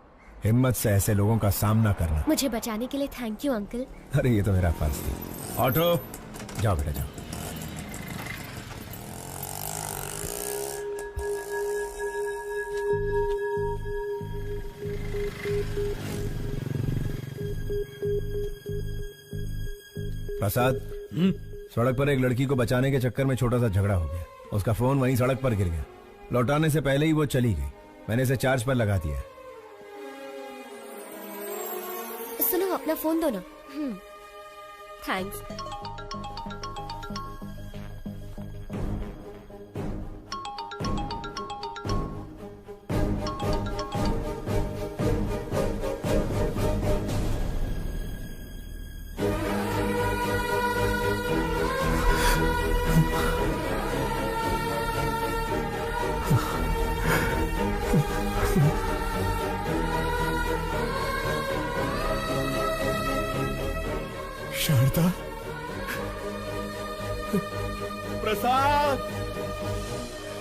हिम्मत से ऐसे लोगों का सामना करना। मुझे बचाने के लिए थैंक यू अंकल। अरे ये तो मेरा फर्ज था। ऑटो जाओ बेटा जाओ। प्रसाद, सड़क पर एक लड़की को बचाने के चक्कर में छोटा सा झगड़ा हो गया। उसका फोन वहीं सड़क पर गिर गया। लौटाने से पहले ही वो चली गई। मैंने इसे चार्ज पर लगा दिया। सुनो, अपना फोन दो ना। थैंक्स। शारदा, प्रसाद,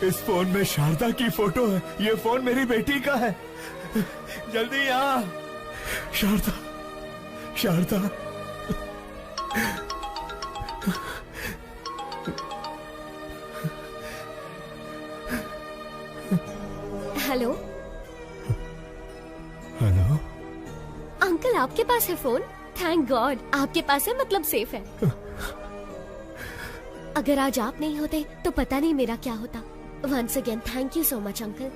इस फोन में शारदा की फोटो है। ये फोन मेरी बेटी का है। जल्दी यहाँ। Sharda, Sharda. Hello. Hello. Uncle, आपके पास है फोन? थैंक गॉड, आपके पास है, मतलब सेफ है। अगर आज आप नहीं होते तो पता नहीं मेरा क्या होता। Once again thank you so much uncle.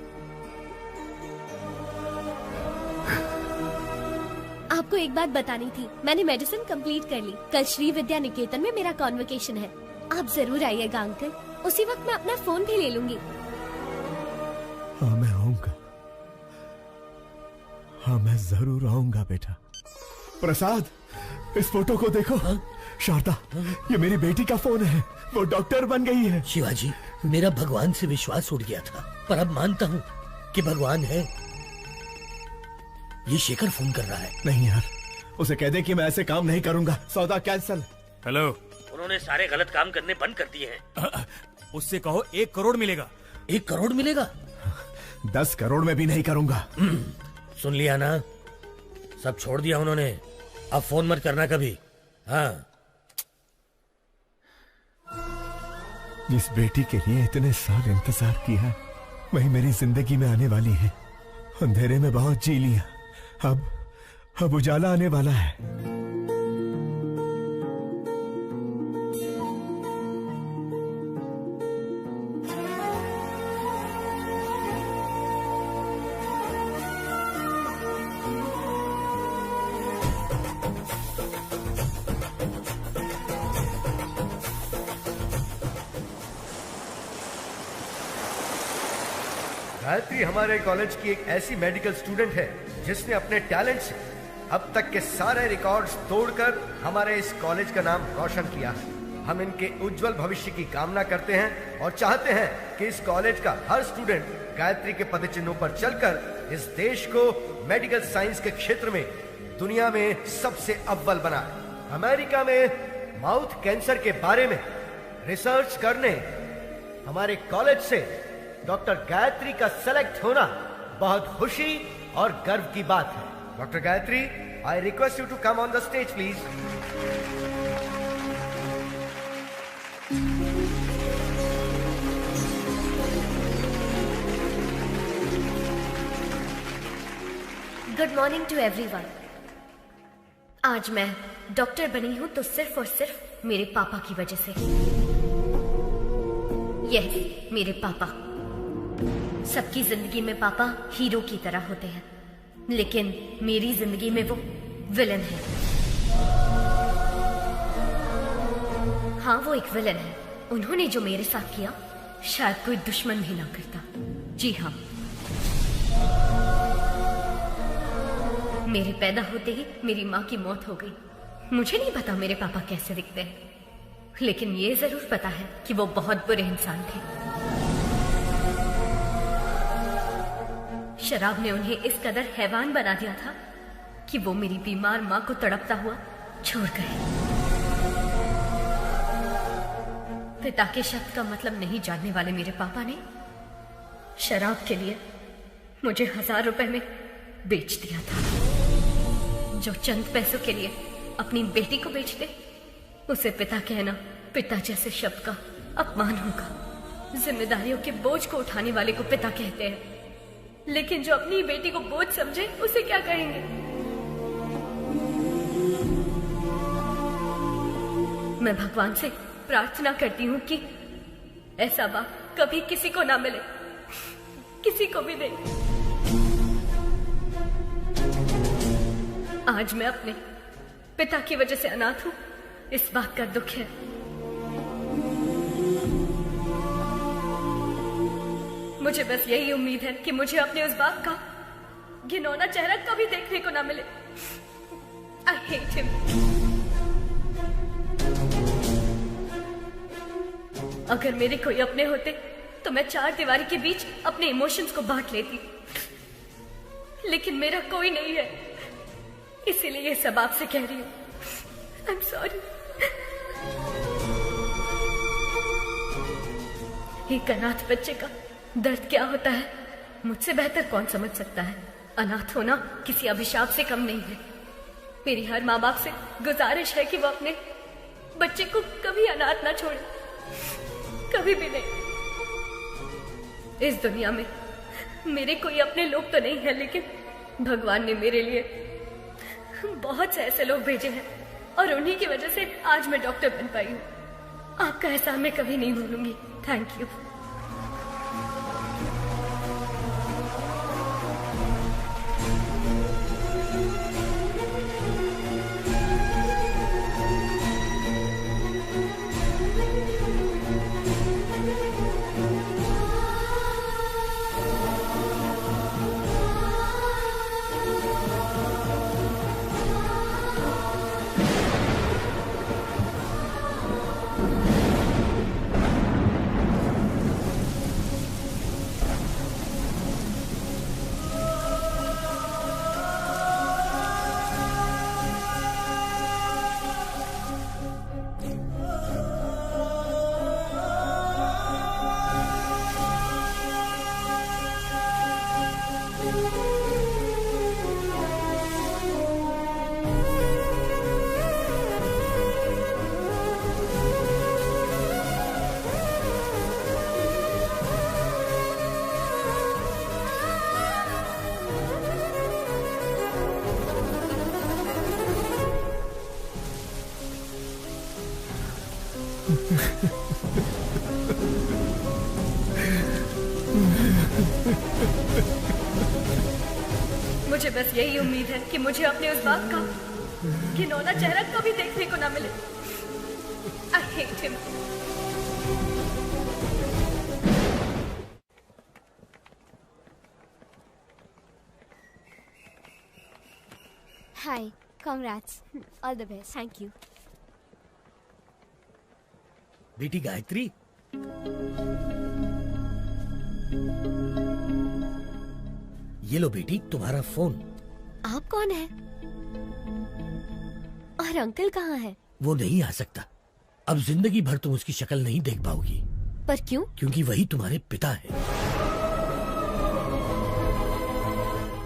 आपको एक बात बतानी थी, मैंने मेडिसिन कंप्लीट कर ली। कल श्री विद्या निकेतन में मेरा कॉन्वोकेशन है। आप जरूर आइएगा अंकल। उसी वक्त मैं अपना फोन भी ले लूंगी। हाँ मैं आऊंगा। हाँ मैं जरूर आऊंगा बेटा। प्रसाद, इस फोटो को देखो। शारदा, ये मेरी बेटी का फोन है। वो डॉक्टर बन गई है। शिवाजी, मेरा भगवान से विश्वास उठ गया था, पर अब मानता हूँ कि भगवान है। ये शेखर फोन कर रहा है। नहीं यार, उसे कह दे कि मैं ऐसे काम नहीं करूंगा। सौदा कैंसल। हेलो। उन्होंने सारे गलत काम करने बंद कर दिए हैं। उससे कहो 1 करोड़ मिलेगा। 1 करोड़ मिलेगा? 10 करोड़ में भी नहीं करूंगा। सुन लिया ना, सब छोड़ दिया उन्होंने। अब फोन मत करना कभी। हाँ। जिस बेटी के लिए इतने साल इंतजार किया, वही मेरी जिंदगी में आने वाली है। अंधेरे में बहुत जी लिया, अब उजाला आने वाला है। गायत्री हमारे कॉलेज की एक ऐसी मेडिकल स्टूडेंट है जिसने अपने टैलेंट से अब तक के सारे रिकॉर्ड्स तोड़कर हमारे इस कॉलेज का नाम रोशन किया है। हम इनके उज्जवल भविष्य की कामना करते हैं और चाहते हैं कि इस कॉलेज का हर स्टूडेंट गायत्री के पदचिन्हों पर चलकर इस देश को मेडिकल साइंस के क्षेत्र में दुनिया में सबसे अव्वल बनाए। अमेरिका में माउथ कैंसर के बारे में रिसर्च करने हमारे कॉलेज से डॉक्टर गायत्री का सेलेक्ट होना बहुत खुशी और गर्व की बात है। Doctor Gayatri, I request you to come on the stage please. Good morning to everyone. आज मैं डॉक्टर बनी हूं तो सिर्फ और सिर्फ मेरे पापा की वजह से। यह मेरे पापा। सबकी जिंदगी में पापा हीरो की तरह होते हैं, लेकिन मेरी जिंदगी में वो विलन है। हाँ, वो एक विलन है। उन्होंने जो मेरे साथ किया शायद कोई दुश्मन भी ना करता। जी हाँ, मेरे पैदा होते ही मेरी माँ की मौत हो गई। मुझे नहीं पता मेरे पापा कैसे दिखते हैं, लेकिन ये जरूर पता है कि वो बहुत बुरे इंसान थे। शराब ने उन्हें इस कदर हैवान बना दिया था कि वो मेरी बीमार माँ को तड़पता हुआ छोड़ गए। पिता के शब्द का मतलब नहीं जानने वाले मेरे पापा ने शराब के लिए मुझे 1000 रुपए में बेच दिया था। जो चंद पैसों के लिए अपनी बेटी को बेच दे उसे पिता कहना पिता जैसे शब्द का अपमान होगा। जिम्मेदारियों के बोझ को उठाने वाले को पिता कहते हैं, लेकिन जो अपनी बेटी को बोझ समझे उसे क्या कहेंगे? मैं भगवान से प्रार्थना करती हूँ कि ऐसा बाप कभी किसी को ना मिले, किसी को भी नहीं। आज मैं अपने पिता की वजह से अनाथ हूँ, इस बात का दुख है। मुझे बस यही उम्मीद है कि मुझे अपने उस बाप का घिनौना चेहरा कभी देखने को ना मिले। I hate him. अगर मेरे कोई अपने होते तो मैं 4 दीवारी के बीच अपने इमोशंस को बांट लेती, लेकिन मेरा कोई नहीं है, इसीलिए ये सब आपसे कह रही हूँ। I'm sorry. एक अनाथ बच्चे का दर्द क्या होता है मुझसे बेहतर कौन समझ सकता है। अनाथ होना किसी अभिशाप से कम नहीं है। मेरी हर माँ बाप से गुजारिश है कि वो अपने बच्चे को कभी अनाथ ना छोड़े, कभी भी नहीं। इस दुनिया में मेरे कोई अपने लोग तो नहीं है, लेकिन भगवान ने मेरे लिए बहुत से ऐसे लोग भेजे हैं और उन्हीं की वजह से आज मैं डॉक्टर बन पाई हूँ। आपका एहसान मैं कभी नहीं भूलूंगी। Thank you. मुझे बस यही उम्मीद है कि मुझे अपने उस बाप का घिनौना चेहरा कभी देखने को ना मिले। I hate him. Hi, congrats. All the best. Thank you. बेटी गायत्री, ये लो बेटी तुम्हारा फोन। आप कौन है? और अंकल कहाँ है? वो नहीं आ सकता। अब जिंदगी भर तुम उसकी शक्ल नहीं देख पाओगी। पर क्यों? क्योंकि वही तुम्हारे पिता है।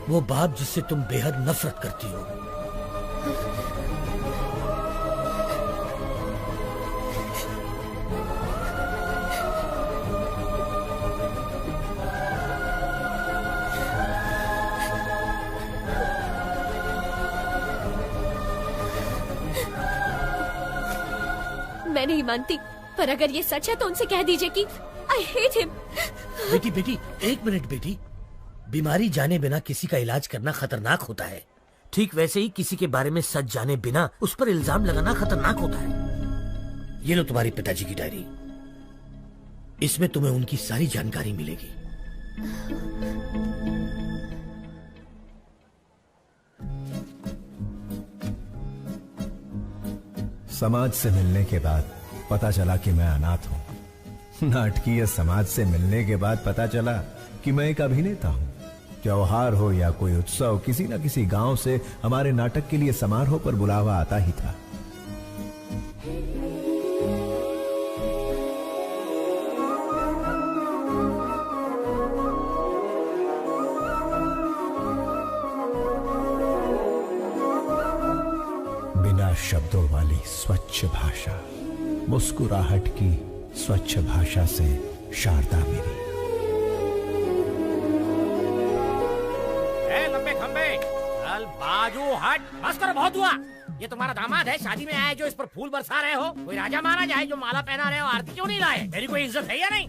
वो बाप जिससे तुम बेहद नफरत करती हो। मैं नहीं मानती, पर अगर ये सच है तो उनसे कह दीजिए कि I hate him. बेटी बेटी, एक मिनट बेटी। बीमारी जाने बिना किसी का इलाज करना खतरनाक होता है। ठीक वैसे ही किसी के बारे में सच जाने बिना उस पर इल्जाम लगाना खतरनाक होता है। ये लो तुम्हारे पिताजी की डायरी। इसमें तुम्हें उनकी सारी जानकारी मिलेगी। समाज से मिलने के बाद पता चला कि मैं अनाथ हूं। नाटकीय समाज से मिलने के बाद पता चला कि मैं एक अभिनेता हूं। त्योहार हो या कोई उत्सव, किसी न किसी गांव से हमारे नाटक के लिए समारोह पर बुलावा आता ही था। शब्दों वाली स्वच्छ भाषा, मुस्कुराहट की स्वच्छ भाषा से शारदा मेरी। लंबे खंबे चल बाजू हट, बस करो, बहुत हुआ। ये तुम्हारा दामाद है, शादी में आए जो इस पर फूल बरसा रहे हो? कोई राजा महाराज आए जो माला पहना रहे हो? आरती क्यों नहीं लाए? मेरी कोई इज्जत है या नहीं?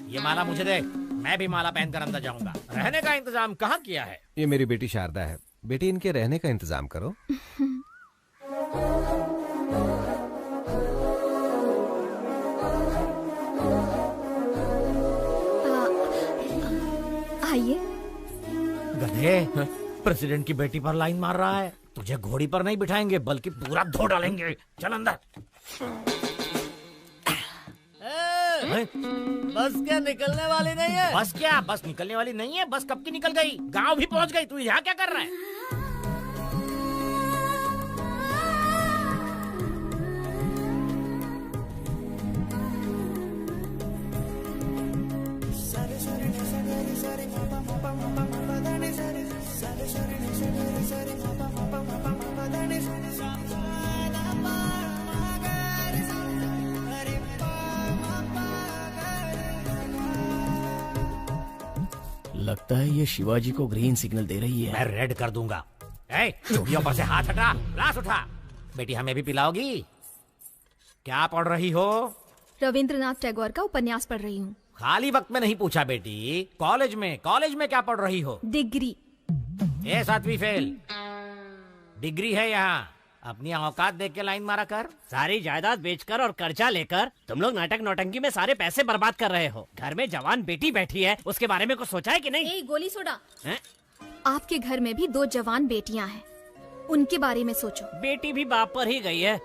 ये माला मुझे दे, मैं भी माला पहनकर अंदर जाऊंगा। रहने का इंतजाम कहाँ किया है? ये मेरी बेटी शारदा है, बेटी इनके रहने का इंतजाम करो। आइए। गधे, प्रेसिडेंट की बेटी पर लाइन मार रहा है। तुझे घोड़ी पर नहीं बिठाएंगे बल्कि पूरा धो डालेंगे। चल अंदर। बस क्या निकलने वाली नहीं है? बस क्या? बस निकलने वाली नहीं है? बस कब की निकल गई, गांव भी पहुंच गई। तू यहाँ क्या कर रहा है? लगता है ये शिवाजी को ग्रीन सिग्नल दे रही है। मैं रेड कर दूंगा। चूड़ियों पर से हाथ हटा, ग्लास उठा। बेटी हमें भी पिलाओगी? क्या पढ़ रही हो? रविंद्रनाथ टैगोर का उपन्यास पढ़ रही हूँ। खाली वक्त में नहीं पूछा बेटी, कॉलेज में क्या पढ़ रही हो? डिग्री। 7वीं फेल। डिग्री है यहाँ। अपनी औकात देख के लाइन मारा कर। सारी जायदाद बेचकर और कर्जा लेकर तुम लोग नाटक नौटंकी में सारे पैसे बर्बाद कर रहे हो। घर में जवान बेटी बैठी है, उसके बारे में कुछ सोचा है कि नहीं? गोली सोडा। आपके घर में भी 2 जवान बेटियां हैं, उनके बारे में सोचो। बेटी भी बाप पर ही गई है।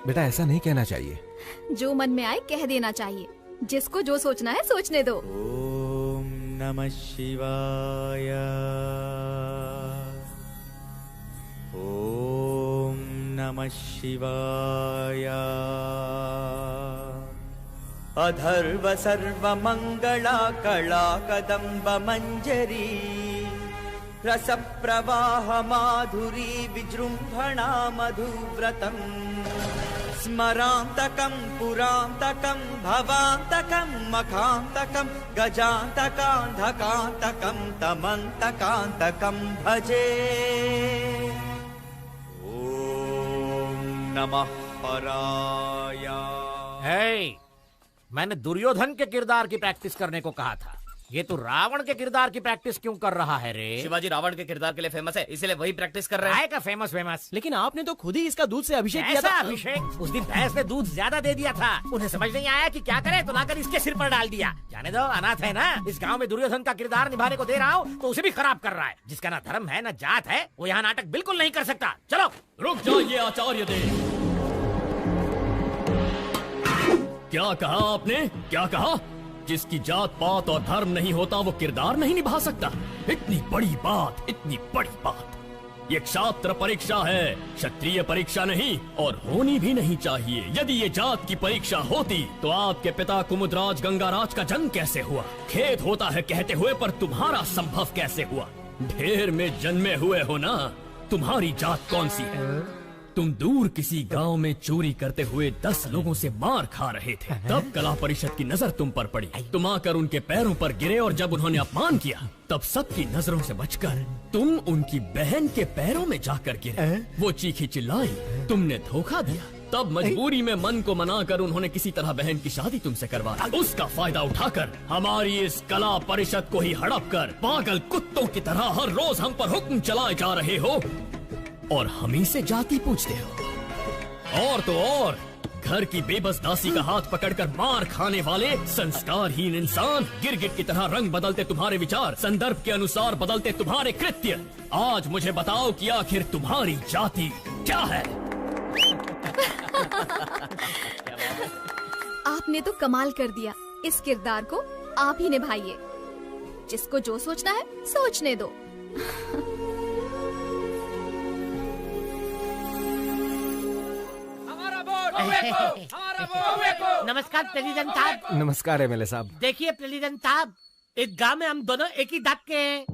बेटा ऐसा नहीं कहना चाहिए। जो मन में आए कह देना चाहिए। जिसको जो सोचना है सोचने दो। ओम नमः शिवाय। ओम नमः शिवाय। अधर्व सर्वमंगला कला कदम्ब मंजरी रस प्रवाह माधुरी विजृंभणा मधुव्रतम स्मरांतकं पुरांतकं भवांतकं मखांतकं गजांतकांधकांतकं तमंतकांतकं भजे। ओम नमः पराय। मैंने दुर्योधन के किरदार की प्रैक्टिस करने को कहा था। ये तो रावण के किरदार की प्रैक्टिस क्यों कर रहा है रे? शिवाजी रावण के किरदार के लिए फेमस है, इसलिए वही प्रैक्टिस कर रहे हैं। का फेमस। लेकिन आपने तो खुद ही इसका दूध से अभिषेक किया था। अभिषेक? उस दिन भैंस ने दूध ज्यादा दे दिया था। उन्हें समझ नहीं आया कि क्या करे, तो लाकर इसके सिर पर डाल दिया। जाने दो, अनाथ है ना। इस गाँव में दुर्योधन का किरदार निभाने को दे रहा हूँ तो उसे भी खराब कर रहा है। जिसका ना धर्म है ना जात है, वो यहाँ नाटक बिल्कुल नहीं कर सकता। चलो। रुक जाइए आचार्य देव। क्या कहा आपने? क्या कहा? जिसकी जात पात और धर्म नहीं होता वो किरदार नहीं निभा सकता? इतनी बड़ी बात, इतनी बड़ी बात। ये क्षात्र परीक्षा है, क्षत्रिय परीक्षा नहीं, और होनी भी नहीं चाहिए। यदि ये जात की परीक्षा होती तो आपके पिता कुमुदराज गंगाराज का जन्म कैसे हुआ? खेद होता है कहते हुए, पर तुम्हारा संभव कैसे हुआ? ढेर में जन्मे हुए हो ना। तुम्हारी जात कौन सी है? तुम दूर किसी गांव में चोरी करते हुए 10 लोगों से मार खा रहे थे। तब कला परिषद की नजर तुम पर पड़ी। तुम आकर उनके पैरों पर गिरे और जब उन्होंने अपमान किया तब सबकी नजरों से बचकर तुम उनकी बहन के पैरों में जाकर गिरे। वो चीखी चिल्लाई, तुमने धोखा दिया। तब मजबूरी में मन को मनाकर उन्होंने किसी तरह बहन की शादी तुमसे करवा दी। उसका फायदा उठाकर हमारी इस कला परिषद को ही हड़प कर पागल कुत्तों की तरह हर रोज हम पर हुक्म चलाए जा रहे हो और हमी से जाति पूछते हो। और तो और घर की बेबस दासी का हाथ पकड़कर मार खाने वाले संस्कारहीन इंसान, गिरगिट की तरह रंग बदलते तुम्हारे विचार, संदर्भ के अनुसार बदलते तुम्हारे कृत्य। आज मुझे बताओ कि आखिर तुम्हारी जाति क्या है? आपने तो कमाल कर दिया। इस किरदार को आप ही निभाइए। जिसको जो सोचना है सोचने दो। नमस्कार प्रेसिडेंट साहब। नमस्कार एमएलए साहब। देखिए प्रेसिडेंट साहब, इस गांव में हम दोनों एक ही दांत के हैं।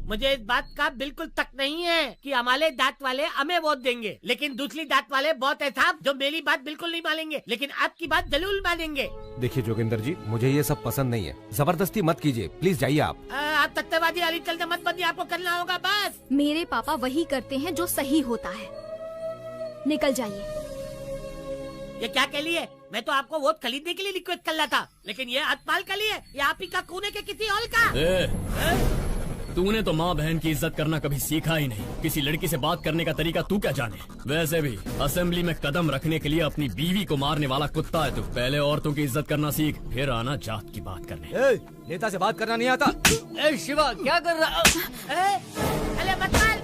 मुझे इस बात का बिल्कुल तक नहीं है कि हमारे दांत वाले हमें वोट देंगे, लेकिन दूसरी दांत वाले बहुत है साहब जो मेरी बात बिल्कुल नहीं मानेंगे, लेकिन आपकी बात जरूर मानेंगे। देखिए जोगिंदर जी, मुझे ये सब पसंद नहीं है, जबरदस्ती मत कीजिए, प्लीज जाइए आप। आप तत्ववादी अली चलते मत बनिए, आपको करना होगा बस। मेरे पापा वही करते हैं जो सही होता है। निकल जाइए। ये क्या के लिए? मैं तो आपको वोट खरीदने के लिए रिक्वेस्ट कर रहा था, लेकिन ये हतपाल के लिए या आप ही का कूने के किसी और का? तूने तो माँ बहन की इज्जत करना कभी सीखा ही नहीं। किसी लड़की से बात करने का तरीका तू क्या जाने? वैसे भी असेंबली में कदम रखने के लिए अपनी बीवी को मारने वाला कुत्ता है तू। पहले औरतों की इज्जत करना सीख, फिर आना जात की बात करने। नेता से बात करना नहीं आता? शिवा क्या कर रहा? अरे मत मार।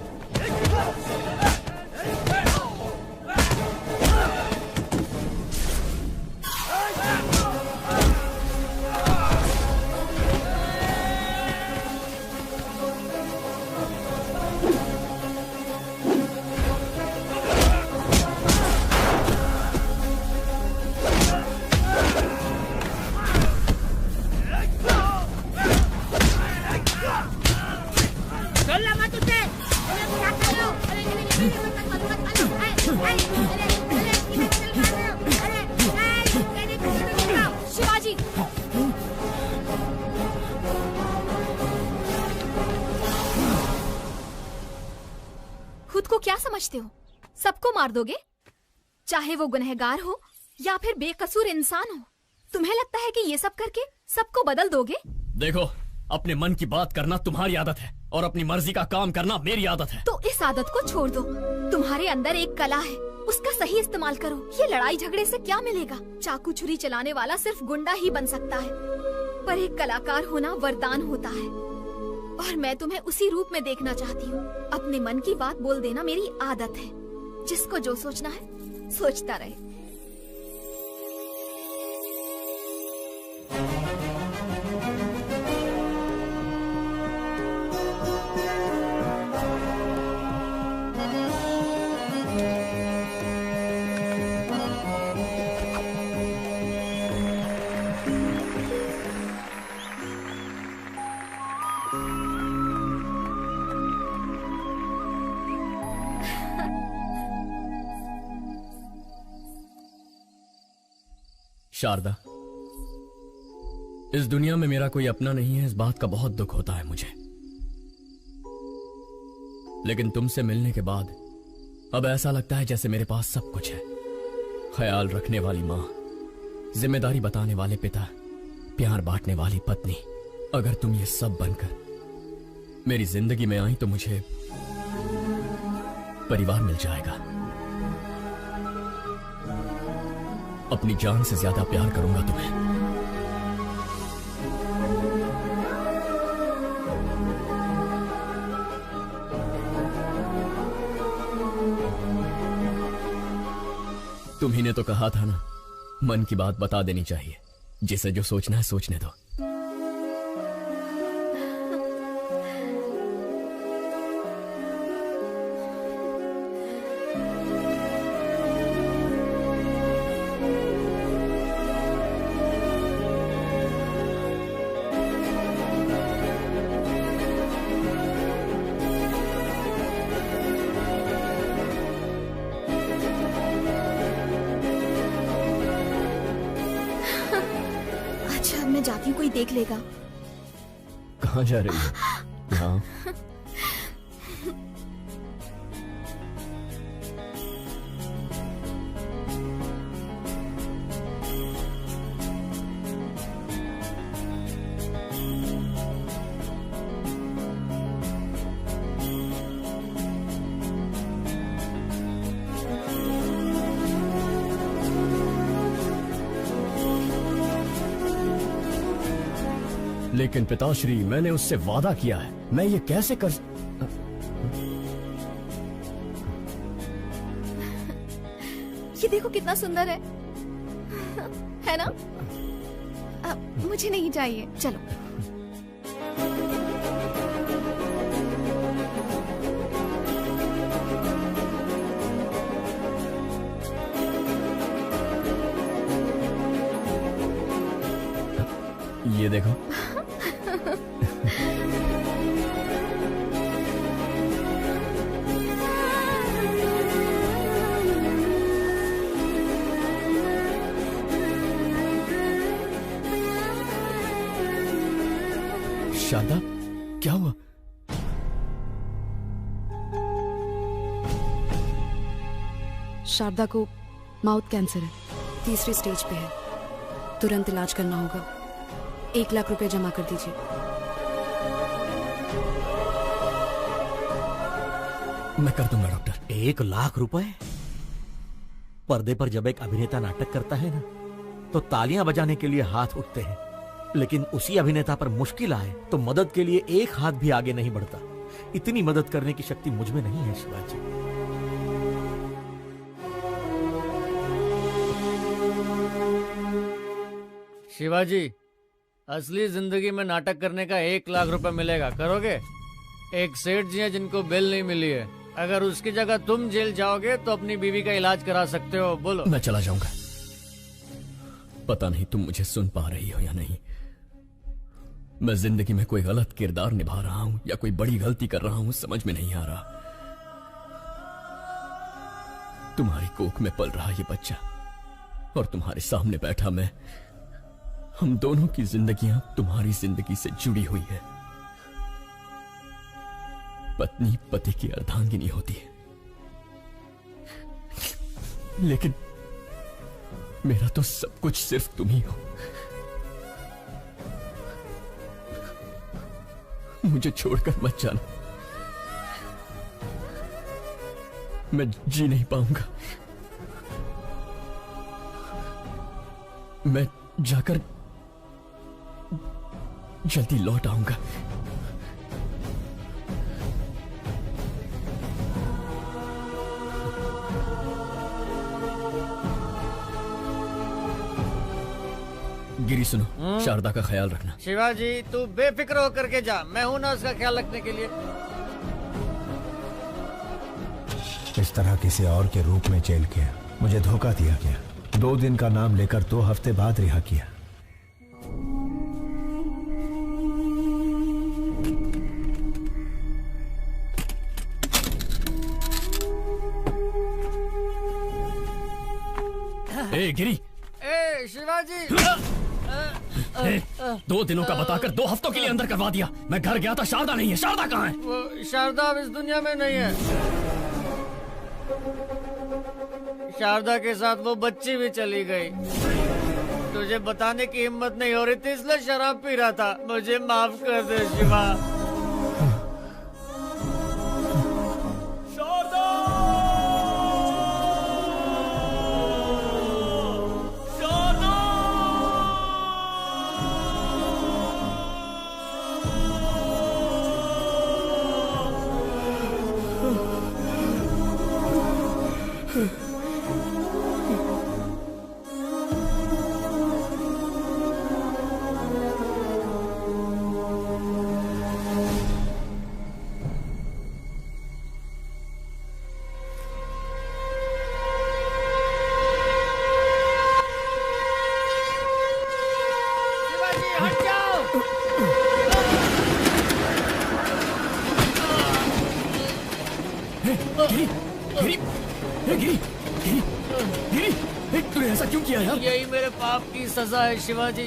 शिवाजी, खुद को क्या समझते हो? सबको मार दोगे, चाहे वो गुनहगार हो या फिर बेकसूर इंसान हो। तुम्हें लगता है कि ये सब करके सबको बदल दोगे? देखो, अपने मन की बात करना तुम्हारी आदत है और अपनी मर्जी का काम करना मेरी आदत है। तो इस आदत को छोड़ दो। तुम्हारे अंदर एक कला है, उसका सही इस्तेमाल करो। ये लड़ाई झगड़े से क्या मिलेगा? चाकू छुरी चलाने वाला सिर्फ गुंडा ही बन सकता है, पर एक कलाकार होना वरदान होता है। और मैं तुम्हें उसी रूप में देखना चाहती हूँ। अपने मन की बात बोल देना मेरी आदत है। जिसको जो सोचना है सोचता रहे। शारदा, इस दुनिया में मेरा कोई अपना नहीं है, इस बात का बहुत दुख होता है मुझे। लेकिन तुमसे मिलने के बाद अब ऐसा लगता है जैसे मेरे पास सब कुछ है। ख्याल रखने वाली माँ, जिम्मेदारी बताने वाले पिता, प्यार बांटने वाली पत्नी। अगर तुम ये सब बनकर मेरी जिंदगी में आई तो मुझे परिवार मिल जाएगा। अपनी जान से ज्यादा प्यार करूंगा तुम्हें। तुम्ही ने तो कहा था ना, मन की बात बता देनी चाहिए। जिसे जो सोचना है सोचने दो। जाती हूँ, कोई देख लेगा। कहाँ जा रही है? यहाँ। लेकिन पिताश्री, मैंने उससे वादा किया है, मैं ये कैसे कर। ये देखो कितना सुंदर है ना? मुझे नहीं चाहिए, चलो। ये देखो। शारदा, क्या हुआ? शारदा को माउथ कैंसर है, 3री स्टेज पे है। तुरंत इलाज करना होगा। 1 लाख रुपए जमा कर दीजिए। मैं कर दूंगा डॉक्टर। 1 लाख रुपए? पर्दे पर जब एक अभिनेता नाटक करता है ना, तो तालियां बजाने के लिए हाथ उठते हैं, लेकिन उसी अभिनेता पर मुश्किल आए तो मदद के लिए एक हाथ भी आगे नहीं बढ़ता। इतनी मदद करने की शक्ति मुझ में नहीं है शिवाजी। शिवाजी, असली जिंदगी में नाटक करने का 1 लाख रुपए मिलेगा, करोगे? एक सेठ जी हैं जिनको बेल नहीं मिली है, अगर उसकी जगह तुम जेल जाओगे तो अपनी बीवी का इलाज करा सकते हो। बोलो। मैं चला जाऊंगा। पता नहीं तुम मुझे सुन पा रही हो या नहीं। मैं जिंदगी में कोई गलत किरदार निभा रहा हूं या कोई बड़ी गलती कर रहा हूं, समझ में नहीं आ रहा। तुम्हारी कोख में पल रहा ये बच्चा और तुम्हारे सामने बैठा मैं, हम दोनों की जिंदगियां तुम्हारी जिंदगी से जुड़ी हुई है। पत्नी पति की अर्धांगिनी होती है, लेकिन मेरा तो सब कुछ सिर्फ तुम ही हो। मुझे छोड़कर मत जाना, मैं जी नहीं पाऊंगा। मैं जाकर जल्दी लौट आऊंगा। गिरी सुनो, शारदा का ख्याल रखना। शिवाजी, तू बेफिक्र होकर के जा, मैं हूं ना उसका ख्याल रखने के लिए। इस तरह किसी और के रूप में जेल किया, मुझे धोखा दिया गया। 2 दिन का नाम लेकर 2 हफ्ते बाद रिहा किया। ए गिरी, ए शिवाजी, 2 दिनों का बताकर 2 हफ्तों के लिए अंदर करवा दिया। मैं घर गया था, शारदा नहीं है। शारदा कहाँ है? वो शारदा अब इस दुनिया में नहीं है। शारदा के साथ वो बच्ची भी चली गई। तुझे बताने की हिम्मत नहीं हो रही थी, इसलिए शराब पी रहा था। मुझे माफ कर दे शिवा। तूने ऐसा क्यों किया यार? यही मेरे पाप की सजा है शिवाजी।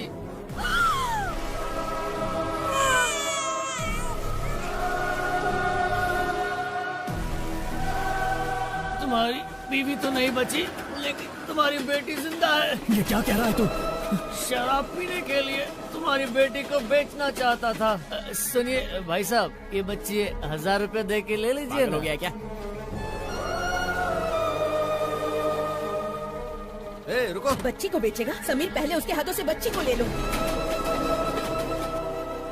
तुम्हारी बीवी तो नहीं बची, लेकिन तुम्हारी बेटी जिंदा है। ये क्या कह रहा है तू? शराब पीने के लिए तुम्हारी बेटी को बेचना चाहता था। सुनिए भाई साहब, ये बच्ची 1000 रुपए दे के ले लीजिए। हो गया क्या? रुको। बच्ची को बेचेगा? समीर, पहले उसके हाथों से बच्ची को ले लो।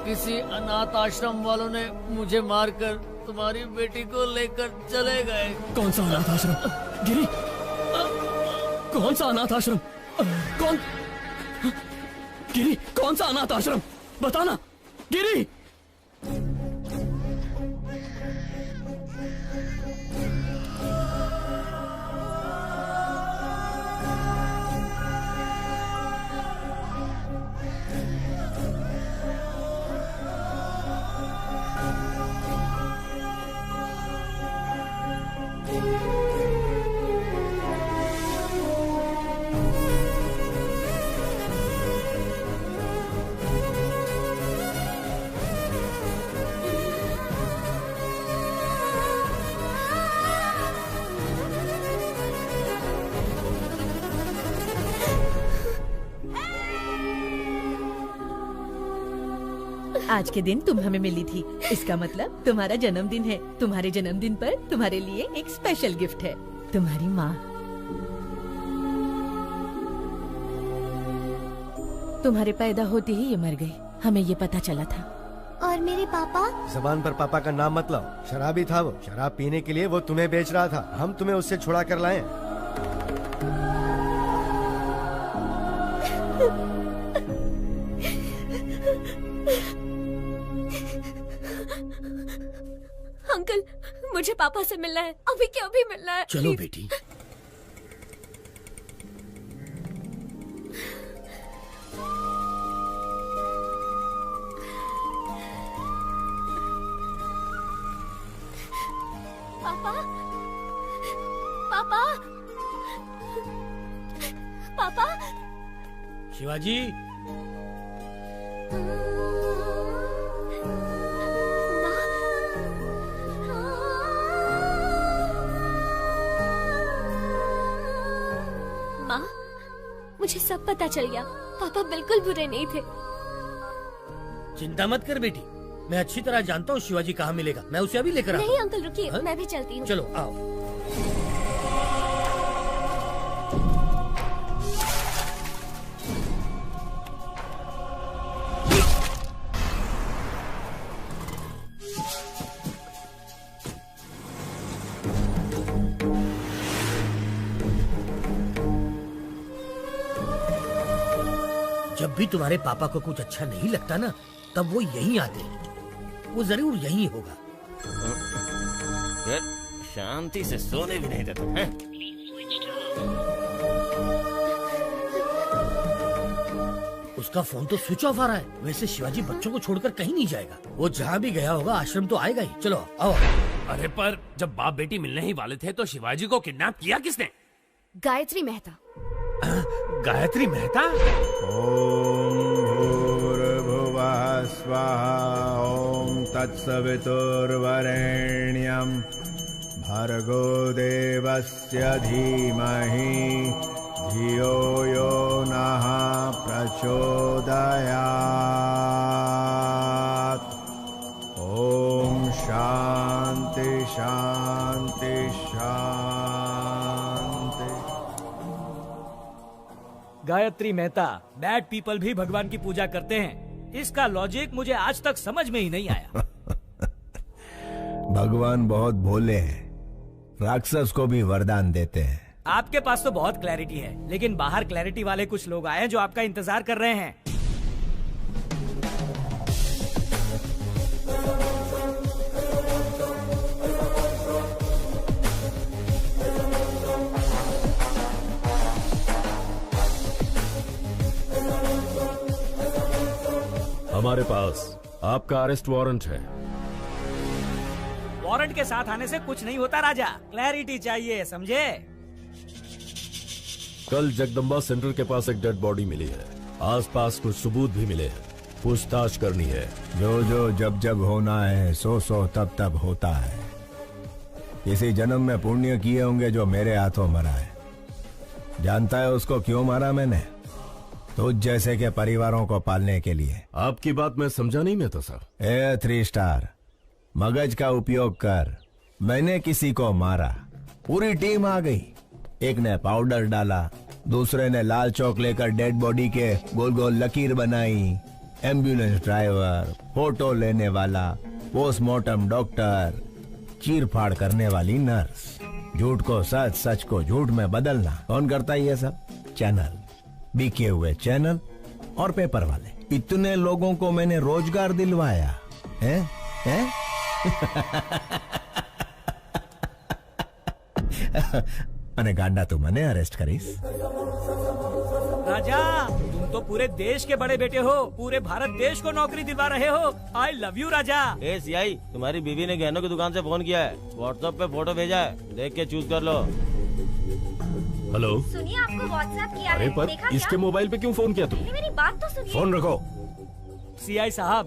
किसी अनाथ आश्रम वालों ने मुझे मारकर तुम्हारी बेटी को लेकर चले गए। कौन सा अनाथ आश्रम? गिरी, कौन सा अनाथ आश्रम? कौन? गिरी, कौन सा अनाथ आश्रम? बताना गिरी। आज के दिन तुम हमें मिली थी, इसका मतलब तुम्हारा जन्मदिन है। तुम्हारे जन्मदिन पर तुम्हारे लिए एक स्पेशल गिफ्ट है, तुम्हारी माँ। तुम्हारे पैदा होते ही ये मर गई, हमें ये पता चला था। और मेरे पापा? जबान पर पापा का नाम मत लाओ, शराबी था वो। शराब पीने के लिए वो तुम्हें बेच रहा था, हम तुम्हें उससे छुड़ा कर लाए। अंकल, मुझे पापा से मिलना है, अभी के अभी मिलना है। चलो बेटी। पापा, पापा, पापा। शिवाजी, माँ, मुझे सब पता चल गया। पापा बिल्कुल बुरे नहीं थे। चिंता मत कर बेटी, मैं अच्छी तरह जानता हूँ शिवाजी कहाँ मिलेगा। मैं उसे अभी लेकर आता हूँ। नहीं अंकल रुकिए, मैं भी चलती हूँ। चलो आओ। जब भी तुम्हारे पापा को कुछ अच्छा नहीं लगता ना, तब वो यहीं आते हैं। वो जरूर यहीं होगा। यार शांति से सोने भी नहीं देते हैं। उसका फोन तो स्विच ऑफ आ रहा है। वैसे शिवाजी बच्चों को छोड़कर कहीं नहीं जाएगा। वो जहाँ भी गया होगा आश्रम तो आएगा ही। चलो आओ। अरे पर जब बाप बेटी मिलने ही वाले थे तो शिवाजी को किडनैप किया किसने? गायत्री मेहता। गायत्री मेहता? ओम भूर्भुवः स्वाहा ओम तत्सवितुर्वरेण्यं भर्गो देवस्य धीमहि धियो यो नः प्रचोदयात्। ओम शांति शांति शांति। गायत्री मेहता, बैड पीपल भी भगवान की पूजा करते हैं। इसका लॉजिक मुझे आज तक समझ में ही नहीं आया। भगवान बहुत भोले हैं, राक्षस को भी वरदान देते हैं। आपके पास तो बहुत क्लैरिटी है, लेकिन बाहर क्लैरिटी वाले कुछ लोग आए हैं जो आपका इंतजार कर रहे हैं। हमारे पास आपका अरेस्ट वारंट है। वारंट के साथ आने से कुछ नहीं होता राजा, क्लैरिटी चाहिए, समझे? कल जगदम्बा सेंटर के पास एक डेड बॉडी मिली है। आसपास कुछ सबूत भी मिले हैं, पूछताछ करनी है। जो जो जब जब होना है, सो सो तब तब होता है। किसी जन्म में पुण्य किए होंगे जो मेरे हाथों मरा है। जानता है उसको क्यों मारा मैंने? तुझ जैसे के परिवारों को पालने के लिए। आपकी बात मैं समझा नहीं मैं तो सर। 3 स्टार मगज का उपयोग कर। मैंने किसी को मारा, पूरी टीम आ गई। एक ने पाउडर डाला, दूसरे ने लाल चौक लेकर डेड बॉडी के गोल गोल लकीर बनाई। एम्बुलेंस ड्राइवर, फोटो लेने वाला, पोस्टमार्टम डॉक्टर, चीर फाड़ करने वाली नर्स। झूठ को सच, सच को झूठ में बदलना कौन करता है ये सब? चैनल, बिके हुए चैनल और पेपर वाले। इतने लोगों को मैंने रोजगार दिलवाया है? અને ગાંડા તું મને અરેસ્ટ કરીશ? राजा, तुम तो पूरे देश के बड़े बेटे हो, पूरे भारत देश को नौकरी दिलवा रहे हो। आई love you Raja. A CI, तुम्हारी बीवी ने गहनों की दुकान से फोन किया है, व्हाट्सएप पे फोटो भेजा है, देख के चूज कर लो। हेलो, सुनिए, आपको व्हाट्सएप किया अरे है, पर देखा इसके क्या? मोबाइल पे क्यों फोन किया तुमने? मेरी बात तो सुनिए। फोन रखो। सीआई साहब,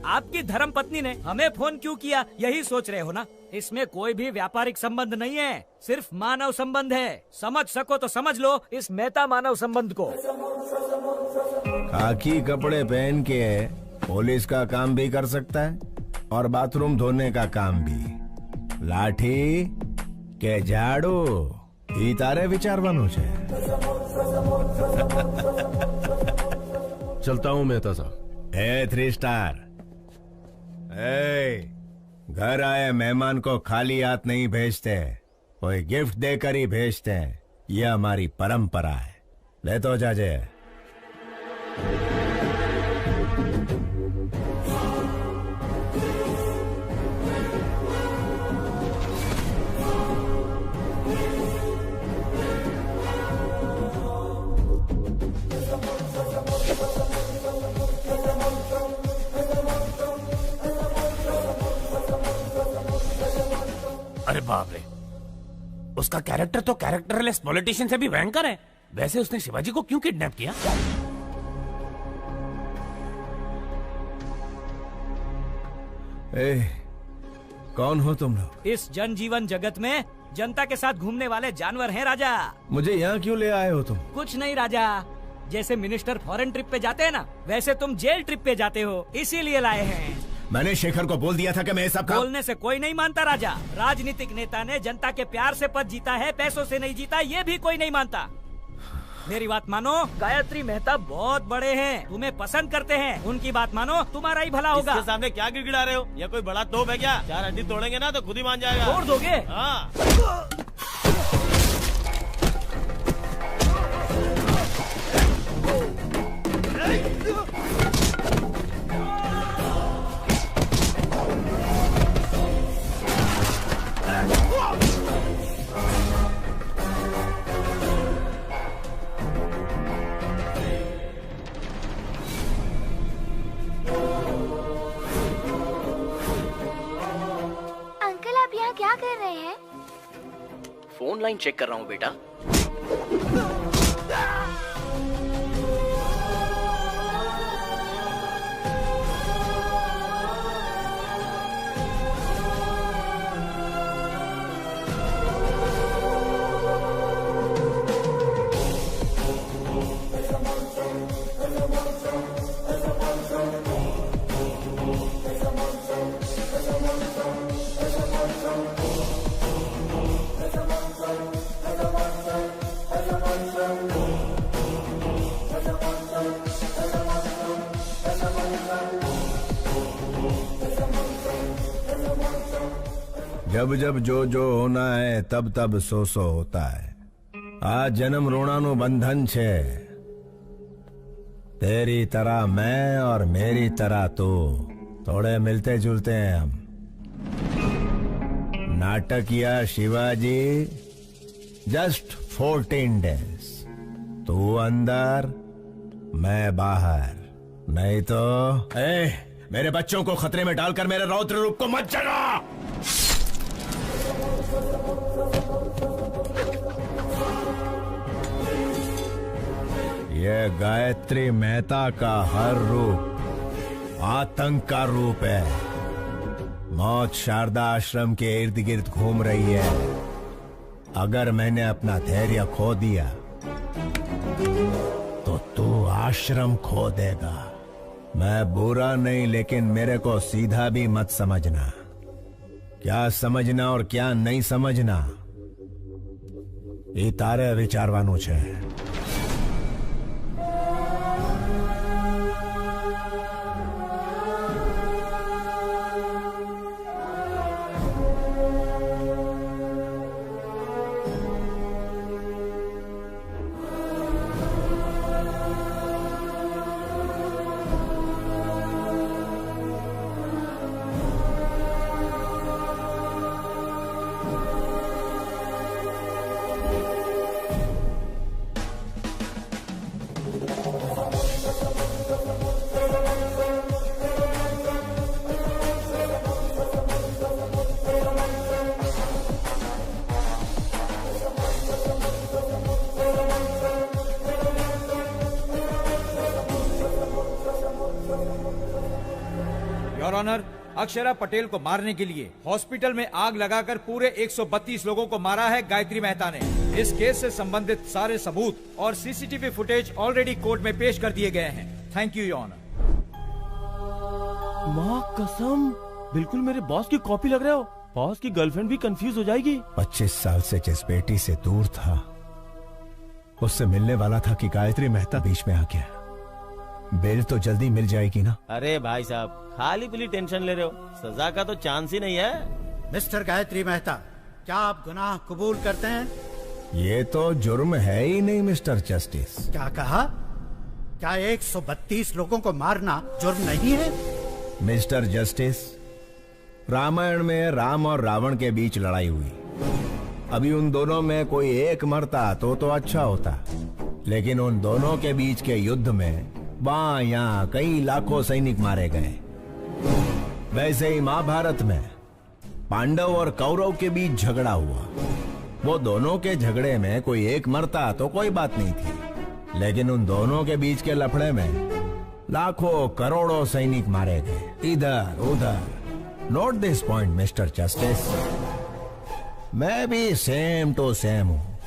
आपकी धर्म पत्नी ने हमें फोन क्यों किया, यही सोच रहे हो ना? इसमें कोई भी व्यापारिक संबंध नहीं है, सिर्फ मानव संबंध है। समझ सको तो समझ लो इस मेहता मानव संबंध को। खाकी कपड़े पहन के पुलिस का काम भी कर सकता है और बाथरूम धोने का काम भी। लाठी के झाड़ू ई तारे विचारવાનું છે। चलता हूँ मेहता साहब। 3 स्टार। घर आए मेहमान को खाली हाथ नहीं भेजते, कोई गिफ्ट देकर ही भेजते हैं। यह हमारी परंपरा है। ले तो जाजे। अरे बाप रे, उसका कैरेक्टर तो कैरेक्टरलेस पॉलिटिशियन से भी भयंकर है। वैसे उसने शिवाजी को क्यों किडनैप किया? कौन हो तुम लोग? इस जनजीवन जगत में जनता के साथ घूमने वाले जानवर हैं राजा। मुझे यहाँ क्यों ले आए हो तुम? कुछ नहीं राजा, जैसे मिनिस्टर फॉरेन ट्रिप पे जाते हैं ना, वैसे तुम जेल ट्रिप पे जाते हो, इसीलिए लाए हैं। मैंने शेखर को बोल दिया था कि मैं सब बोलने से कोई नहीं मानता राजा। राजनीतिक नेता ने जनता के प्यार से पद जीता है, पैसों से नहीं जीता, ये भी कोई नहीं मानता। मेरी बात मानो, गायत्री मेहता बहुत बड़े हैं, तुम्हें पसंद करते हैं, उनकी बात मानो, तुम्हारा ही भला होगा। इसके सामने क्या गिड़गिड़ा रहे हो? या कोई बड़ा तोप है क्या? 4 हड्डी तोड़ेंगे ना तो खुद ही मान जाएगा। तोड़ दोगे? हाँ। क्या कर रहे हैं? फोन लाइन चेक कर रहा हूँ बेटा। जब जब जो होना है तब तब सो होता है। आज जन्म रोणानु बंधन छे। तेरी तरह मैं और मेरी तरह तू, थोड़े मिलते जुलते हैं हम। नाटकिया शिवाजी जस्ट 14 डेज। तू अंदर, मैं बाहर। नहीं तो मेरे बच्चों को खतरे में डालकर मेरे रौद्र रूप को मत जगा। यह गायत्री मेहता का हर रूप आतंक का रूप है। मौत शारदा आश्रम के इर्द गिर्द घूम रही है। अगर मैंने अपना धैर्य खो दिया तो तू आश्रम खो देगा। मैं बुरा नहीं, लेकिन मेरे को सीधा भी मत समझना। क्या समझना और क्या नहीं समझना ये तारे विचारવાનું છે। योर ऑनर, अक्षरा पटेल को मारने के लिए हॉस्पिटल में आग लगाकर पूरे 132 लोगों को मारा है गायत्री मेहता ने। इस केस से संबंधित सारे सबूत और सीसीटीवी फुटेज ऑलरेडी कोर्ट में पेश कर दिए गए हैं। Thank you your honour. माँ कसम, बिल्कुल मेरे बॉस की कॉपी लग रहे हो। बॉस की गर्लफ्रेंड भी कंफ्यूज हो जाएगी। 25 साल से जिस बेटी से दूर था, उससे मिलने वाला था कि गायत्री मेहता बीच में आ गया। बेल तो जल्दी मिल जाएगी ना? अरे भाई साहब, खाली पीली टेंशन ले रहे हो, सजा का तो चांस ही नहीं है। मिस्टर गायत्री मेहता, क्या आप गुनाह कबूल करते हैं? ये तो जुर्म है ही नहीं मिस्टर जस्टिस। क्या कहा? क्या 132 लोगों को मारना जुर्म नहीं है? मिस्टर जस्टिस, रामायण में राम और रावण के बीच लड़ाई हुई। अभी उन दोनों में कोई एक मरता तो अच्छा होता, लेकिन उन दोनों के बीच के युद्ध में वहां यहाँ कई लाखों सैनिक मारे गए। वैसे ही महाभारत में पांडव और कौरव के बीच झगड़ा हुआ। वो दोनों के झगड़े में कोई एक मरता तो कोई बात नहीं थी, लेकिन उन दोनों के बीच के लफड़े में लाखों करोड़ों सैनिक मारे गए, इधर उधर। Note this point mister justice. मैं भी सेम टू सेम हूँ।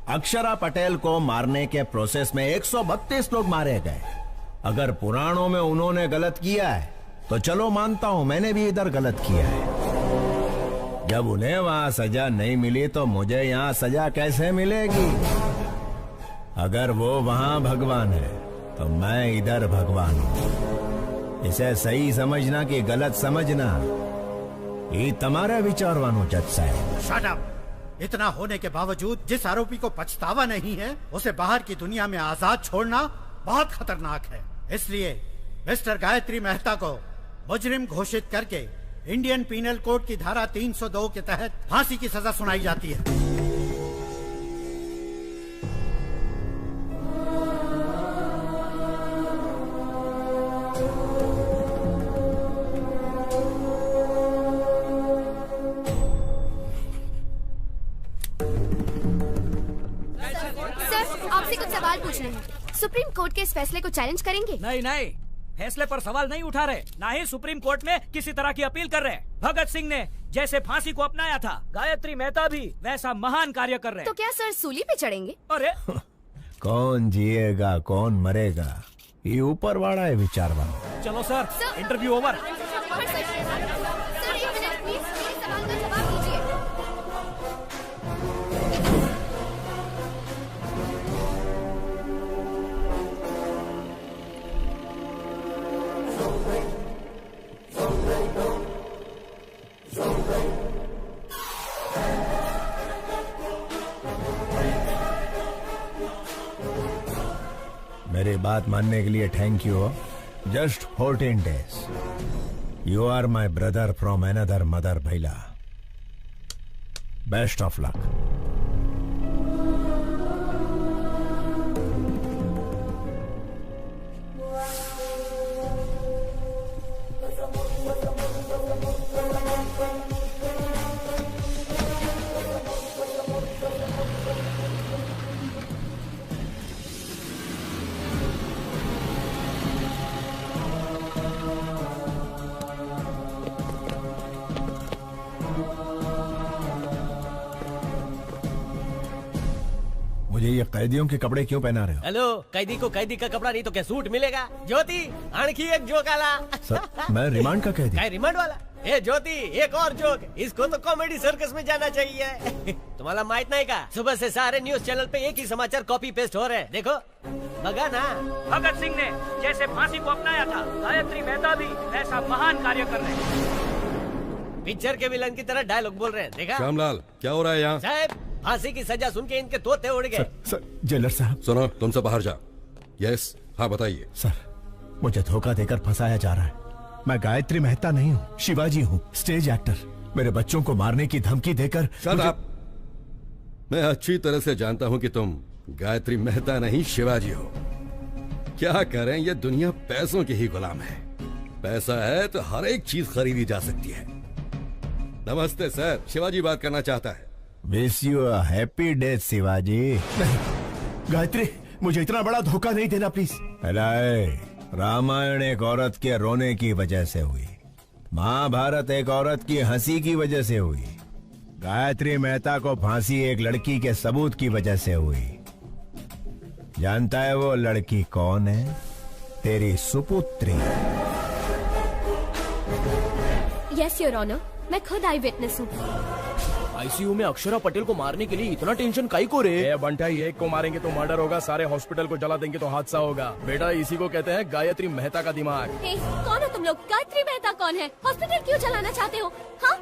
अक्षरा पटेल को मारने के प्रोसेस में 132 लोग मारे गए। अगर पुराणों में उन्होंने गलत किया है तो चलो मानता हूं मैंने भी इधर गलत किया है। जब उन्हें वहां सजा नहीं मिली तो मुझे यहाँ सजा कैसे मिलेगी? अगर वो वहां भगवान है तो मैं इधर भगवान हूं। इसे सही समझना कि गलत समझना ये तुम्हारा विचारवानो जज साहब। Shut up! इतना होने के बावजूद जिस आरोपी को पछतावा नहीं है, उसे बाहर की दुनिया में आजाद छोड़ना बहुत खतरनाक है। इसलिए मिस्टर गायत्री मेहता को मुजरिम घोषित करके इंडियन पीनल कोड की धारा 302 के तहत फांसी की सजा सुनाई जाती है। आपसे कुछ सवाल पूछने हैं। सुप्रीम कोर्ट के इस फैसले को चैलेंज करेंगे? नहीं नहीं, फैसले पर सवाल नहीं उठा रहे, ना ही सुप्रीम कोर्ट में किसी तरह की अपील कर रहे। भगत सिंह ने जैसे फांसी को अपनाया था, गायत्री मेहता भी वैसा महान कार्य कर रहे। तो क्या सर सूली पे चढ़ेंगे? अरे कौन जिएगा कौन मरेगा ये ऊपर वाला है विचारवान। चलो सर, इंटरव्यू ओवर। मेरी बात मानने के लिए thank you. Just 14 days। You are my brother from another mother भैला। Best of luck. मुझे ये कैदियों के कपड़े क्यों पहना रहे हो? हेलो, कैदी को कैदी का कपड़ा नहीं तो क्या सूट मिलेगा? ज्योति, आणखी एक जोक आला। सर, मैं रिमांड का कैदी। क्या रिमांड वाला? ए ज्योति, एक और जोक। इसको तो कॉमेडी सर्कस में जाना चाहिए। तुम्हाला माहित नहीं का? सुबह से सारे न्यूज चैनल पे एक ही समाचार कॉपी पेस्ट हो रहे हैं। देखो, बगा ना। भगत सिंह ने जैसे फांसी को अपनाया था, गायत्री मेहता भी वैसा महान कार्य कर रहे। पिक्चर के विलन की तरह डायलॉग बोल रहे हैं। देखा? श्यामलाल, क्या हो रहा है यहाँ? साहब, फांसी की सजा सुन के इनके तोते उड़ गए। सर, जेलर साहब। सुनो, तुम सब बाहर जाओ। यस, हाँ बताइए। सर, मुझे धोखा देकर फंसाया जा रहा है। मैं गायत्री मेहता नहीं हूँ, शिवाजी हूँ, स्टेज एक्टर। मेरे बच्चों को मारने की धमकी देकर शट अप। मैं अच्छी तरह से जानता हूँ कि तुम गायत्री मेहता नहीं शिवाजी हो। क्या करें, ये दुनिया पैसों की ही गुलाम है। पैसा है तो हर एक चीज खरीदी जा सकती है। नमस्ते सर, शिवाजी बात करना चाहता है। Wish you a happy death Shivaji. नहीं, गायत्री, मुझे इतना बड़ा धोखा नहीं देना प्लीज। रामायण एक औरत के रोने की वजह से हुई, महाभारत एक औरत की हंसी की वजह से हुई, गायत्री मेहता को फांसी एक लड़की के सबूत की वजह से हुई। जानता है वो लड़की कौन है? तेरी सुपुत्री। यस योर ऑनर, मैं खुद आई विटनेस हूँ। आईसीयू में अक्षरा पटेल को मारने के लिए इतना टेंशन काई को रे? बंटाई, एक को मारेंगे तो मर्डर होगा, सारे हॉस्पिटल को जला देंगे तो हादसा होगा। बेटा इसी को कहते हैं गायत्री मेहता का दिमाग। हे, कौन हो तुम लोग? गायत्री मेहता कौन है? हॉस्पिटल क्यों चलाना चाहते हो? हाँ?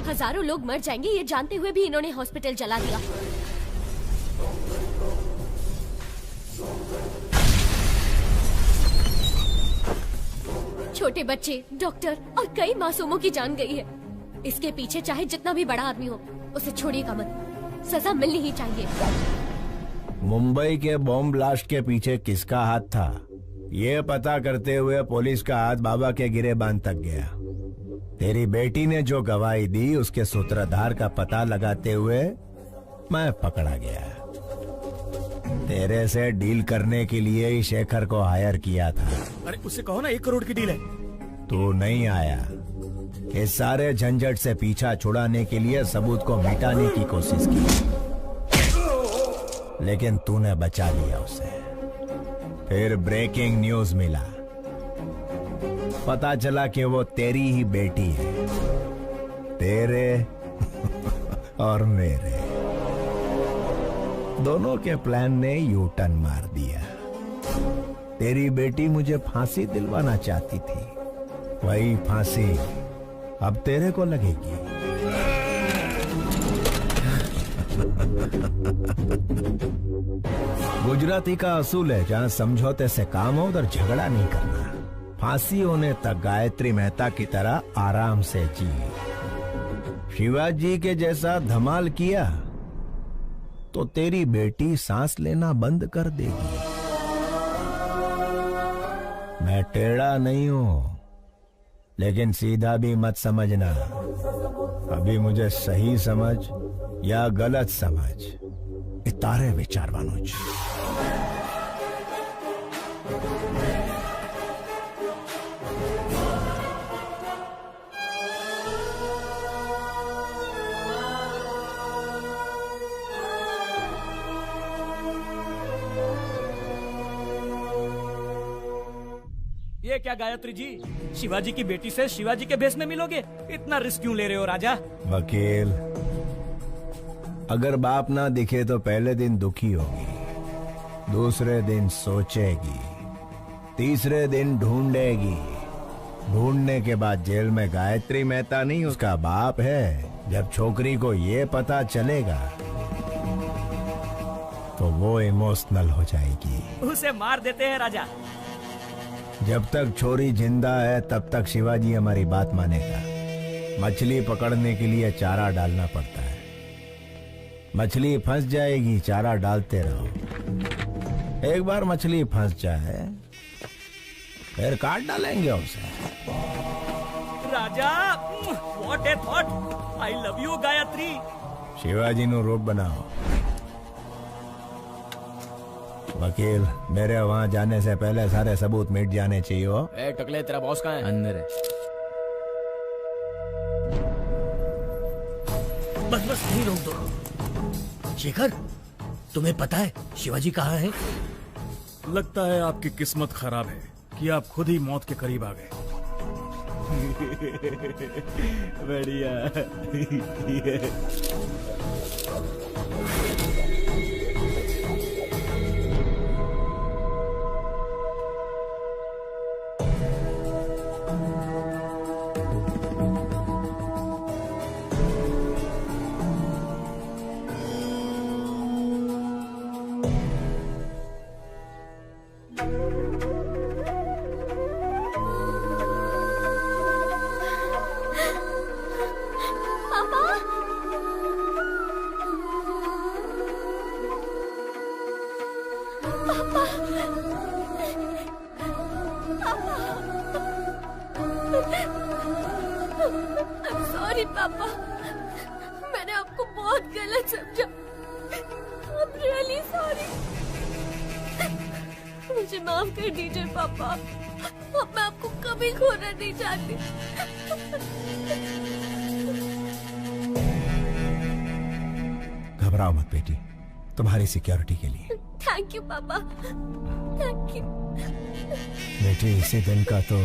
हजारों लोग मर जाएंगे ये जानते हुए भी इन्होंने हॉस्पिटल जला दिया। छोटे बच्चे, डॉक्टर और कई मासूमों की जान गई है। इसके पीछे चाहे जितना भी बड़ा आदमी हो, उसे छोड़िएगा मत। सजा मिलनी ही चाहिए। मुंबई के बॉम्ब ब्लास्ट के पीछे किसका हाथ था, ये पता करते हुए पुलिस का हाथ बाबा के गिरेबान तक गया। तेरी बेटी ने जो गवाही दी उसके सूत्रधार का पता लगाते हुए मैं पकड़ा गया। तेरे से डील करने के लिए ही शेखर को हायर किया था। अरे उससे कहो ना 1 करोड़ की डील है। तू नहीं आया। इस सारे झंझट से पीछा छुड़ाने के लिए सबूत को मिटाने की कोशिश की, लेकिन तूने बचा लिया उसे। फिर ब्रेकिंग न्यूज मिला, पता चला कि वो तेरी ही बेटी है, तेरे और मेरे दोनों के प्लान ने यू टर्न मार दिया। तेरी बेटी मुझे फांसी दिलवाना चाहती थी, वही फांसी अब तेरे को लगेगी। गुजराती का असूल है, जहां समझौते से काम हो उधर झगड़ा नहीं करना। फांसी होने तक गायत्री मेहता की तरह आराम से जी। शिवाजी के जैसा धमाल किया तो तेरी बेटी सांस लेना बंद कर देगी। मैं टेढ़ा नहीं हूं, लेकिन सीधा भी मत समझना। अभी मुझे सही समझ या गलत समझ, इतारे विचारवानुं छे। ये क्या गायत्री जी, शिवाजी की बेटी से शिवाजी के भेष में मिलोगे? इतना रिस्क क्यों ले रहे हो राजा? वकील, अगर बाप ना दिखे तो पहले दिन दुखी होगी, दूसरे दिन सोचेगी, तीसरे दिन ढूंढेगी। ढूंढने के बाद जेल में गायत्री मेहता नहीं उसका बाप है। जब छोकरी को ये पता चलेगा तो वो इमोशनल हो जाएगी। उसे मार देते हैं राजा। जब तक छोरी जिंदा है तब तक शिवाजी हमारी बात मानेगा। मछली पकड़ने के लिए चारा डालना पड़ता है। मछली फंस जाएगी, चारा डालते रहो। एक बार मछली फंस जाए फिर काट डालेंगे उसे। Raja, what a thought. I love you Gayatri. Shivaji नु रूप बनाओ। वकील, मेरे वहाँ जाने से पहले सारे सबूत मिट जाने चाहिए। ए टकले, तेरा बॉस कहाँ है? अंदर है। बस बस नहीं रोक दो। शेखर, तुम्हें पता है शिवाजी कहाँ है? लगता है आपकी किस्मत खराब है कि आप खुद ही मौत के करीब आ गए। बढ़िया। सॉरी पापा, मैंने आपको बहुत गलत समझा। I'm really sorry। मुझे माफ कर दीजिए पापा। अब मैं आपको कभी खोना नहीं चाहती। घबराओ मत बेटी, तुम्हारी सिक्योरिटी के लिए। थैंक यू पापा, थैंक यू। बेटे, इसी दिन का तो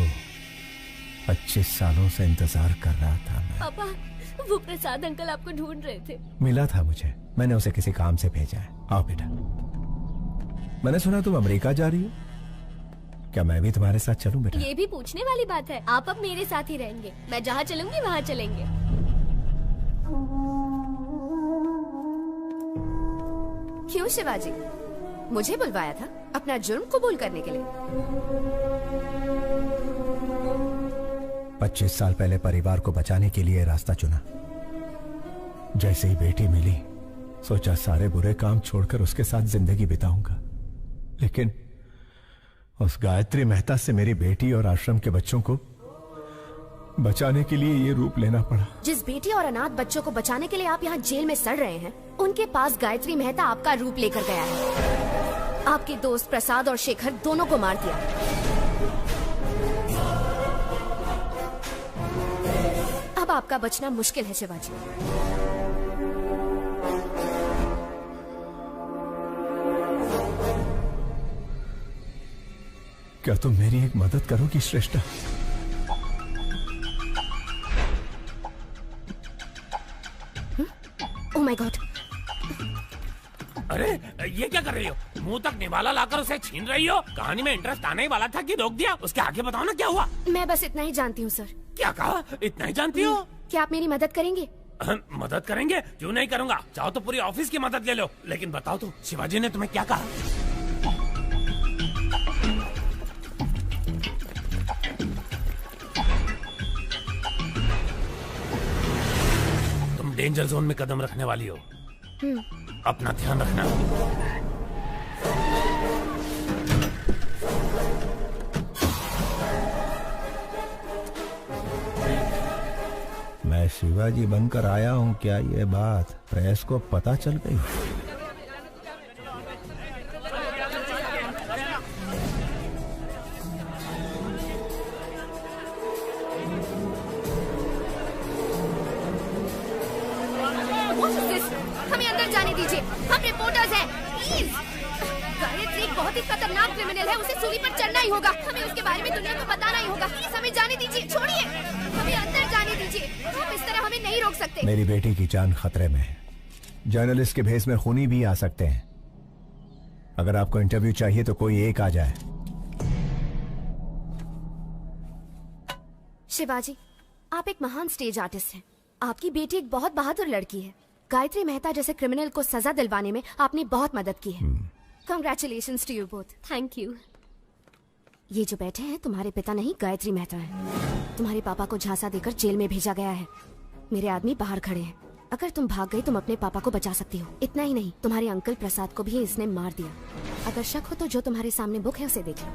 25 सालों से इंतजार कर रहा था मैं। पापा, वो प्रसाद अंकल आपको ढूंढ रहे थे। मिला था मुझे, मैंने उसे किसी काम से भेजा है। आओ बेटा। मैंने सुना तुम अमेरिका जा रही हो, क्या मैं भी तुम्हारे साथ चलूं बेटा? ये भी पूछने वाली बात है। आप अब मेरे साथ ही रहेंगे, मैं जहाँ चलूंगी वहाँ चलेंगे। क्यों शिवाजी, मुझे बुलवाया था अपना जुर्म कबूल करने के लिए? 25 साल पहले परिवार को बचाने के लिए रास्ता चुना। जैसे ही बेटी मिली, सोचा सारे बुरे काम छोड़कर उसके साथ जिंदगी बिताऊंगा। लेकिन उस गायत्री मेहता से मेरी बेटी और आश्रम के बच्चों को बचाने के लिए ये रूप लेना पड़ा। जिस बेटी और अनाथ बच्चों को बचाने के लिए आप यहाँ जेल में सड़ रहे हैं, उनके पास गायत्री मेहता आपका रूप लेकर गया है। आपके दोस्त प्रसाद और शेखर दोनों को मार दिया। अब आपका बचना मुश्किल है शिवाजी। क्या तुम मेरी एक मदद करोगी श्रेष्ठा? Oh my God! अरे ये क्या कर रही हो? मुंह तक निवाला लाकर उसे छीन रही हो? कहानी में इंटरेस्ट आने ही वाला था कि रोक दिया? उसके आगे बताओ ना क्या हुआ? मैं बस इतना ही जानती हूँ सर। क्या कहा? इतना ही जानती हो? क्या आप मेरी मदद करेंगे? मदद करेंगे? क्यों नहीं करूँगा। चाहो तो पूरी ऑफिस की मदद ले लो। लेकिन बताओ तो, शिवाजी ने तुम्हें क्या कहा? तुम डेंजर जोन में कदम रखने वाली हो, अपना ध्यान रखना। मैं शिवाजी बनकर आया हूँ, क्या ये बात प्रेस को पता चल गई? हमें अंदर जाने दीजिए, हम रिपोर्टर्स हैं, प्लीज। गायत्री एक बहुत ही खतरनाक क्रिमिनल है, उसे सूली पर चढ़ना ही होगा। हमें उसके बारे में दुनिया को बताना ही होगा। प्लीज हमें जाने दीजिए, छोड़िए, हमें अंदर जाने दीजिए। आप इस तरह हमें नहीं रोक सकते। मेरी बेटी की जान खतरे में है। जर्नलिस्ट के भेस में खूनी भी आ सकते हैं। अगर आपको इंटरव्यू चाहिए तो कोई एक आ जाए। शिवाजी, आप एक महान स्टेज आर्टिस्ट हैं। आपकी बेटी एक बहुत बहादुर लड़की है। गायत्री मेहता जैसे क्रिमिनल को सजा दिलवाने में आपने बहुत मदद की है। Congratulations to you both. Thank you. ये जो बैठे हैं तुम्हारे पिता नहीं, गायत्री मेहता है। तुम्हारे पापा को झांसा देकर जेल में भेजा गया है। मेरे आदमी बाहर खड़े हैं। अगर तुम भाग गई तुम अपने पापा को बचा सकती हो। इतना ही नहीं, तुम्हारे अंकल प्रसाद को भी इसने मार दिया। अगर शक हो तो जो तुम्हारे सामने बुक है उसे देख लो।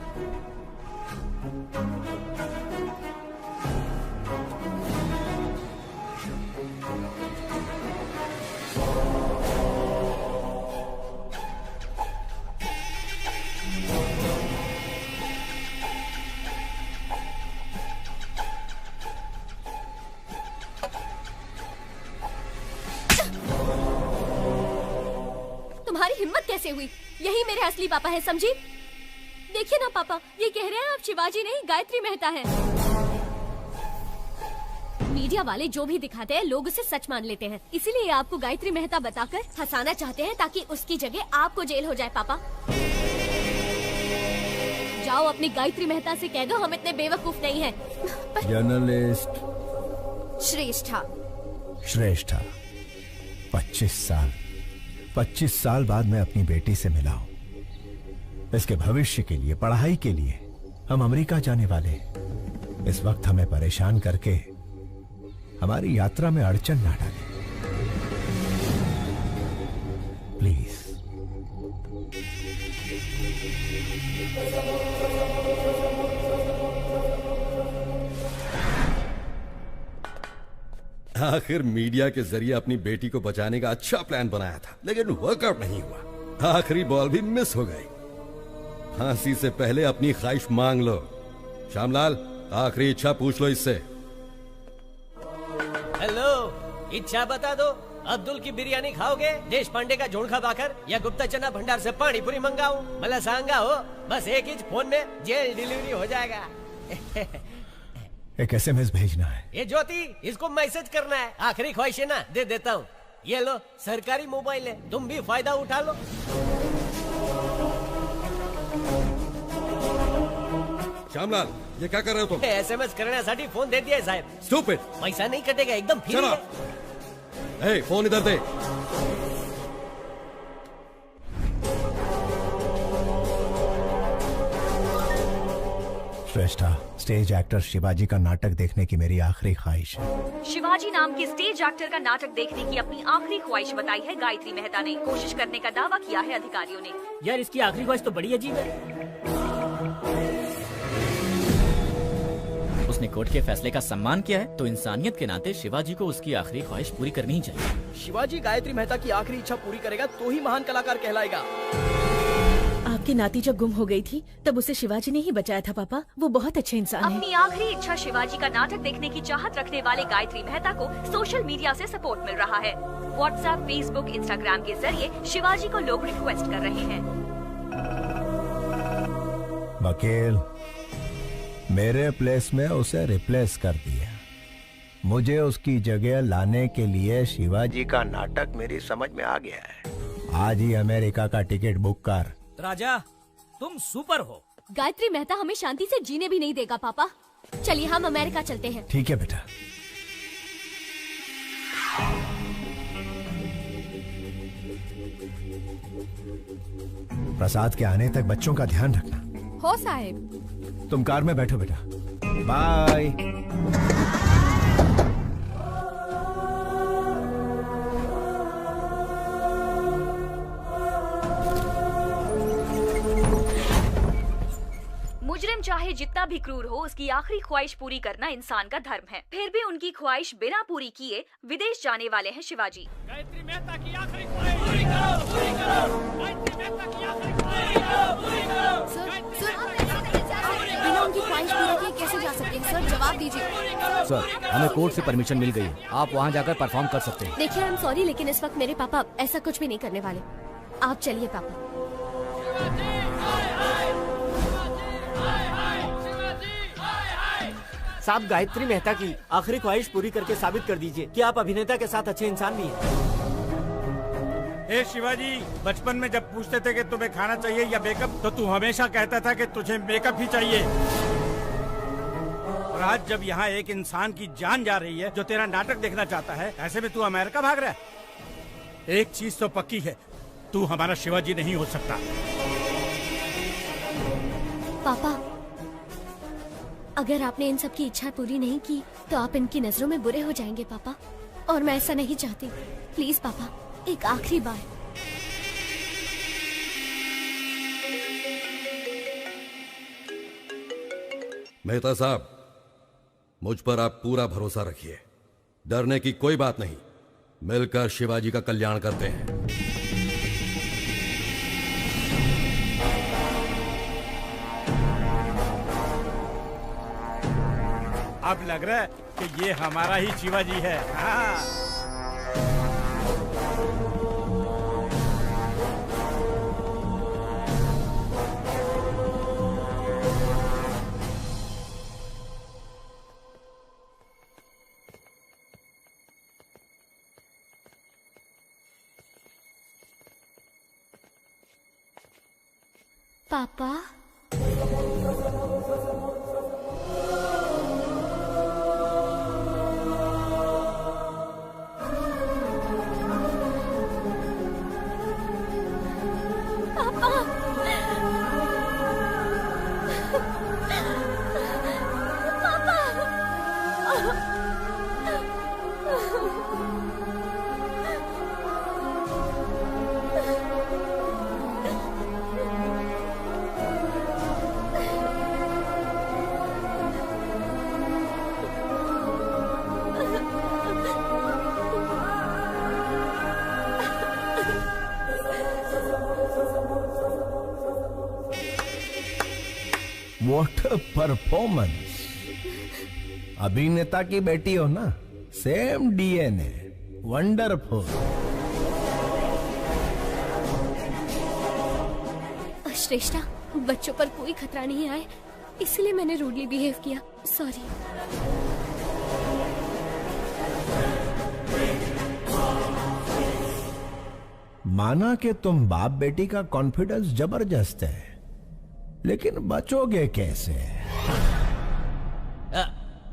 तुम्हारी हिम्मत कैसे हुई? यही मेरे असली पापा है, समझी? देखिए ना पापा, ये कह रहे हैं आप शिवाजी नहीं गायत्री मेहता हैं। मीडिया वाले जो भी दिखाते हैं लोग उसे सच मान लेते हैं, इसीलिए आपको गायत्री मेहता बताकर हंसाना चाहते हैं ताकि उसकी जगह आपको जेल हो जाए। पापा जाओ अपनी गायत्री मेहता से कह दो हम इतने बेवकूफ नहीं हैं। जर्नलिस्ट श्रेष्ठा। श्रेष्ठा, 25 साल बाद मैं अपनी बेटी से मिला हूं। इसके भविष्य के लिए, पढ़ाई के लिए हम अमेरिका जाने वाले हैं। इस वक्त हमें परेशान करके हमारी यात्रा में अड़चन ना डालें, प्लीज। आखिर मीडिया के जरिए अपनी बेटी को बचाने का अच्छा प्लान बनाया था, लेकिन वर्कआउट नहीं हुआ। आखिरी बॉल भी मिस हो गई। फांसी से पहले अपनी ख्वाहिश मांग लो। श्यामलाल, आखिरी इच्छा पूछ लो इससे। हेलो, इच्छा बता दो। अब्दुल की बिरयानी खाओगे, देश पांडे का झोंका भाकर या गुप्ता चना भंडार से पानी पूरी मंगाऊं? मला सांगा हो, बस एक ही फोन में जेल डिलीवरी हो जाएगा। एक SMS भेजना है। ये ज्योति, इसको मैसेज करना है। आखिरी ख्वाहिश है ना, दे देता हूँ। ये लो, सरकारी मोबाइल है, तुम भी फायदा उठा लो। श्यामलाल, ये क्या कर रहे हो तुम? SMS करण्यासाठी फोन दे दिया साहब। Stupid! पैसा नहीं कटेगा, एकदम फ्री है। ए, फोन इधर दे। श्रेष्ठा, स्टेज एक्टर शिवाजी का नाटक देखने की मेरी आखिरी ख्वाहिश है। शिवाजी नाम के स्टेज एक्टर का नाटक देखने की अपनी आखिरी ख्वाहिश बताई है गायत्री मेहता ने। कोशिश करने का दावा किया है अधिकारियों ने। यार, इसकी आखिरी ख्वाहिश तो बड़ी अजीब है। उसने कोर्ट के फैसले का सम्मान किया है, तो इंसानियत के नाते शिवाजी को उसकी आखिरी ख्वाहिश पूरी करनी ही चाहिए। शिवाजी गायत्री मेहता की आखिरी इच्छा पूरी करेगा तो ही महान कलाकार कहलाएगा। आपकी नाती जब गुम हो गई थी तब उसे शिवाजी ने ही बचाया था पापा। वो बहुत अच्छे इंसान है। अपनी आखिरी इच्छा शिवाजी का नाटक देखने की चाहत रखने वाले गायत्री मेहता को सोशल मीडिया से सपोर्ट मिल रहा है। व्हाट्सएप, फेसबुक, इंस्टाग्राम के जरिए शिवाजी को लोग रिक्वेस्ट कर रहे हैं। वकील, मेरे प्लेस में उसे रिप्लेस कर दिया। मुझे उसकी जगह लाने के लिए शिवाजी का नाटक मेरी समझ में आ गया है। आज ही अमेरिका का टिकट बुक कर। राजा, तुम सुपर हो। गायत्री मेहता हमें शांति से जीने भी नहीं देगा पापा। चलिए हम अमेरिका चलते हैं। ठीक है बेटा। प्रसाद के आने तक बच्चों का ध्यान रखना। हो साहेब। तुम कार में बैठो बेटा। बाय। मुजरिम चाहे जितना भी क्रूर हो, उसकी आखिरी ख्वाहिश पूरी करना इंसान का धर्म है। फिर भी उनकी ख्वाहिश बिना पूरी किए विदेश जाने वाले हैं शिवाजी। गायत्री मेहता की आखिरी ख्वाहिश पूरी करो, पूरी करो। गायत्री मेहता की आखिरी ख्वाहिश पूरी करो, पूरी करो। बिना उनकी ख्वाहिश पूरी किए कैसे जा सकते हैं? सर, जवाब दीजिए। सर, हमें कोर्ट से परमिशन मिल गई है। आप वहाँ जाकर परफॉर्म कर सकते हैं। देखिए, आई एम सॉरी, लेकिन इस वक्त मेरे पापा ऐसा कुछ भी नहीं करने वाले। आप चलिए पापा। साहब, गायत्री मेहता की आखिरी ख्वाहिश पूरी करके साबित कर दीजिए कि आप अभिनेता के साथ अच्छे इंसान भी हैं। ए शिवाजी, बचपन में जब पूछते थे कि तुम्हें खाना चाहिए या मेकअप, तो तू हमेशा कहता था कि तुझे मेकअप ही चाहिए। और आज जब यहाँ एक इंसान की जान जा रही है जो तेरा नाटक देखना चाहता है, ऐसे में तू अमेरिका भाग रहा है। एक चीज तो पक्की है, तू हमारा शिवाजी नहीं हो सकता। पापा, अगर आपने इन सब की इच्छा पूरी नहीं की तो आप इनकी नजरों में बुरे हो जाएंगे पापा, और मैं ऐसा नहीं चाहती। प्लीज पापा, एक आखिरी बार। मेहता साहब, मुझ पर आप पूरा भरोसा रखिए। डरने की कोई बात नहीं। मिलकर शिवाजी का कल्याण करते हैं। अब लग रहा है कि ये हमारा ही शिवाजी है। हाँ। पापा, व्हाट अ परफॉर्मेंस। अभिनेता की बेटी हो ना, सेम DNA। वंडरफुल। श्रेष्ठा, बच्चों पर कोई खतरा नहीं आए, इसलिए मैंने रूडली बिहेव किया। सॉरी। माना कि तुम बाप बेटी का कॉन्फिडेंस जबरदस्त है, लेकिन बचोगे कैसे?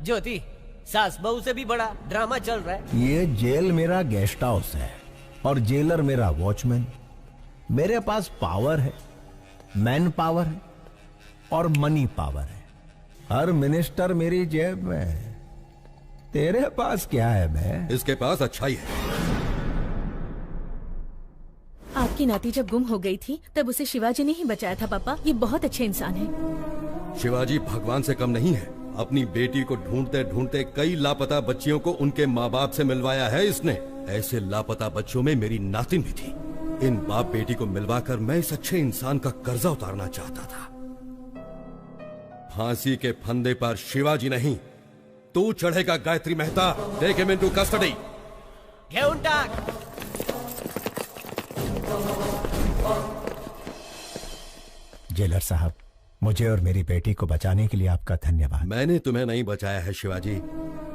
ज्योति, सास बहू से भी बड़ा ड्रामा चल रहा है। ये जेल मेरा गेस्ट हाउस है और जेलर मेरा वॉचमैन। मेरे पास पावर है, मैन पावर है और मनी पावर है। हर मिनिस्टर मेरी जेब में है। तेरे पास क्या है बे? इसके पास अच्छाई है। आपकी नाती जब गुम हो गई थी तब उसे शिवाजी ने ही बचाया था पापा। ये बहुत अच्छे इंसान है। शिवाजी भगवान से कम नहीं है। अपनी बेटी को ढूंढते ढूंढते कई लापता बच्चियों को उनके माँ बाप से मिलवाया है इसने। ऐसे लापता बच्चों में मेरी नातिन भी थी। इन बाप बेटी को मिलवाकर मैं इस अच्छे इंसान का कर्जा उतारना चाहता था। फांसी के फंदे पर शिवाजी नहीं, तू चढ़ेगा Gayatri Mehta. Take him into custody. घेऊन टाक। जेलर साहब, मुझे और मेरी बेटी को बचाने के लिए आपका धन्यवाद। मैंने तुम्हें नहीं बचाया है शिवाजी,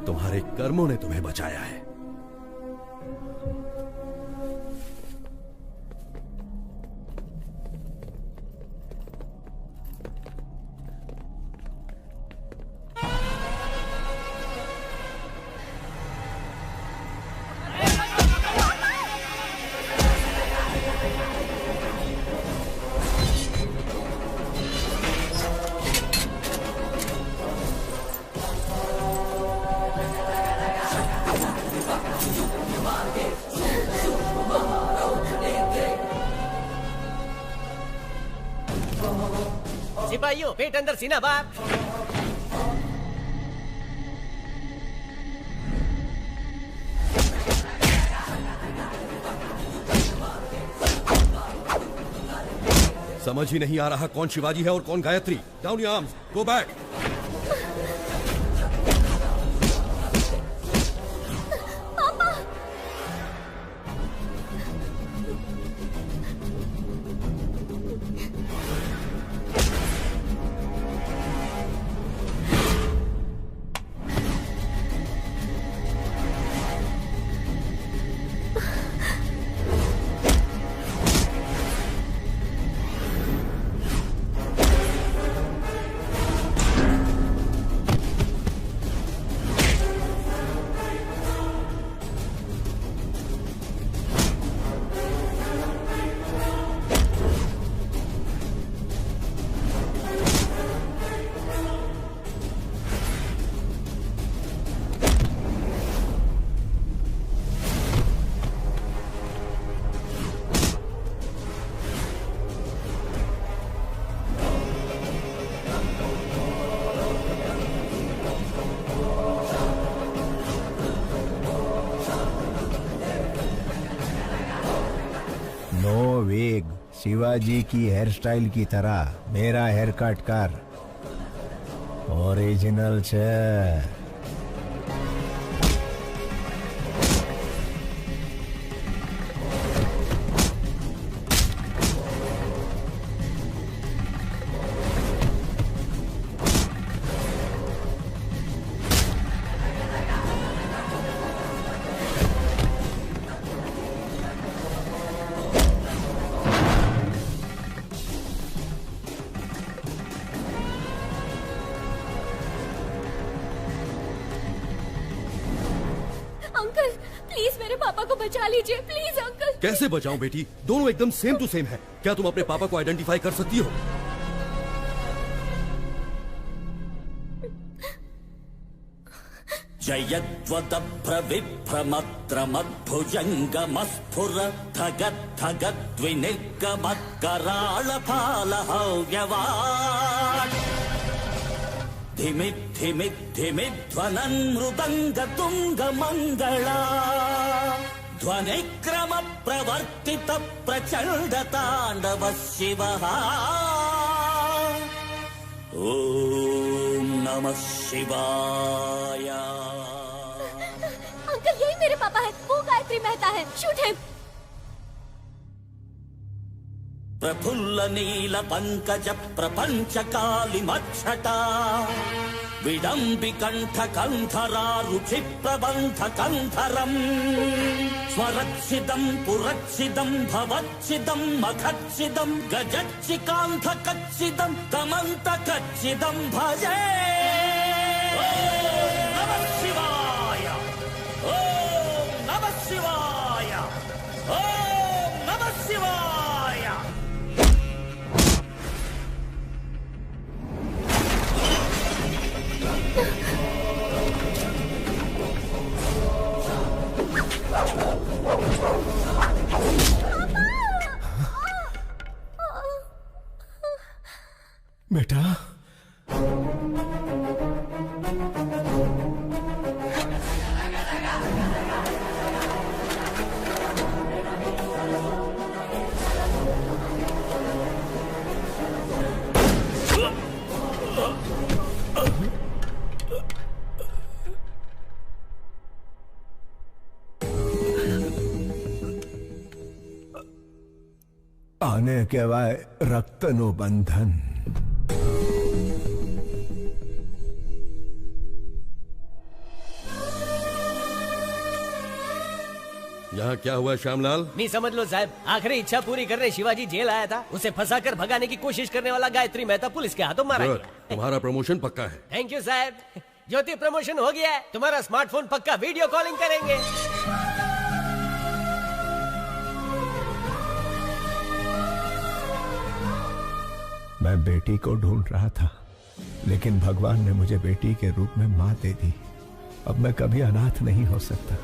तुम्हारे कर्मों ने तुम्हें बचाया है। सिपाहियों, पेट अंदर सीना बाहर। समझ ही नहीं आ रहा कौन शिवाजी है और कौन Gayatri. Down your arms, go back. Shivaji की हेयर स्टाइल की तरह मेरा हेयर कट कर। ओरिजिनल छे। Please uncle. कैसे बचाऊं बेटी? दोनों एकदम सेम टू सेम है। क्या तुम अपने पापा को आइडेंटिफाई कर सकती हो? ध्वनिक्रम प्रवर्तित प्रचंड तांडव शिवः। ओम नमः शिवाय। अंकल यही मेरे पापा है, वो गायत्री मेहता है। Shoot him. प्रफुल्ल नील पंकज प्रपंच काली मच्छटा विडम्बि कंठ कंठरा रुचि प्रबंध कंठरम स्वरक्षिदं पुरक्षिदं भवच्छिदं मखच्छिदं गजच्छिकांठ कच्छिदं तमंत कच्छिदं भजे। ओम नमः शिवाय, ओम नमः शिवाय, ओम नमः शिवाय। बेटा, आने के वाय रक्तनु बंधन। यहाँ क्या हुआ श्यामलाल? नहीं समझ लो साहब, आखिरी इच्छा पूरी करने शिवाजी जेल आया था, उसे फंसाकर भगाने की कोशिश करने वाला गायत्री मेहता पुलिस के हाथों मारा गया। तुम्हारा प्रमोशन पक्का है। थैंक यू साहब। ज्योति प्रमोशन हो गया है, तुम्हारा स्मार्टफोन पक्का वीडियो कॉलिंग करेंगे। मैं बेटी को ढूंढ रहा था, लेकिन भगवान ने मुझे बेटी के रूप में माँ दे दी। अब मैं कभी अनाथ नहीं हो सकता।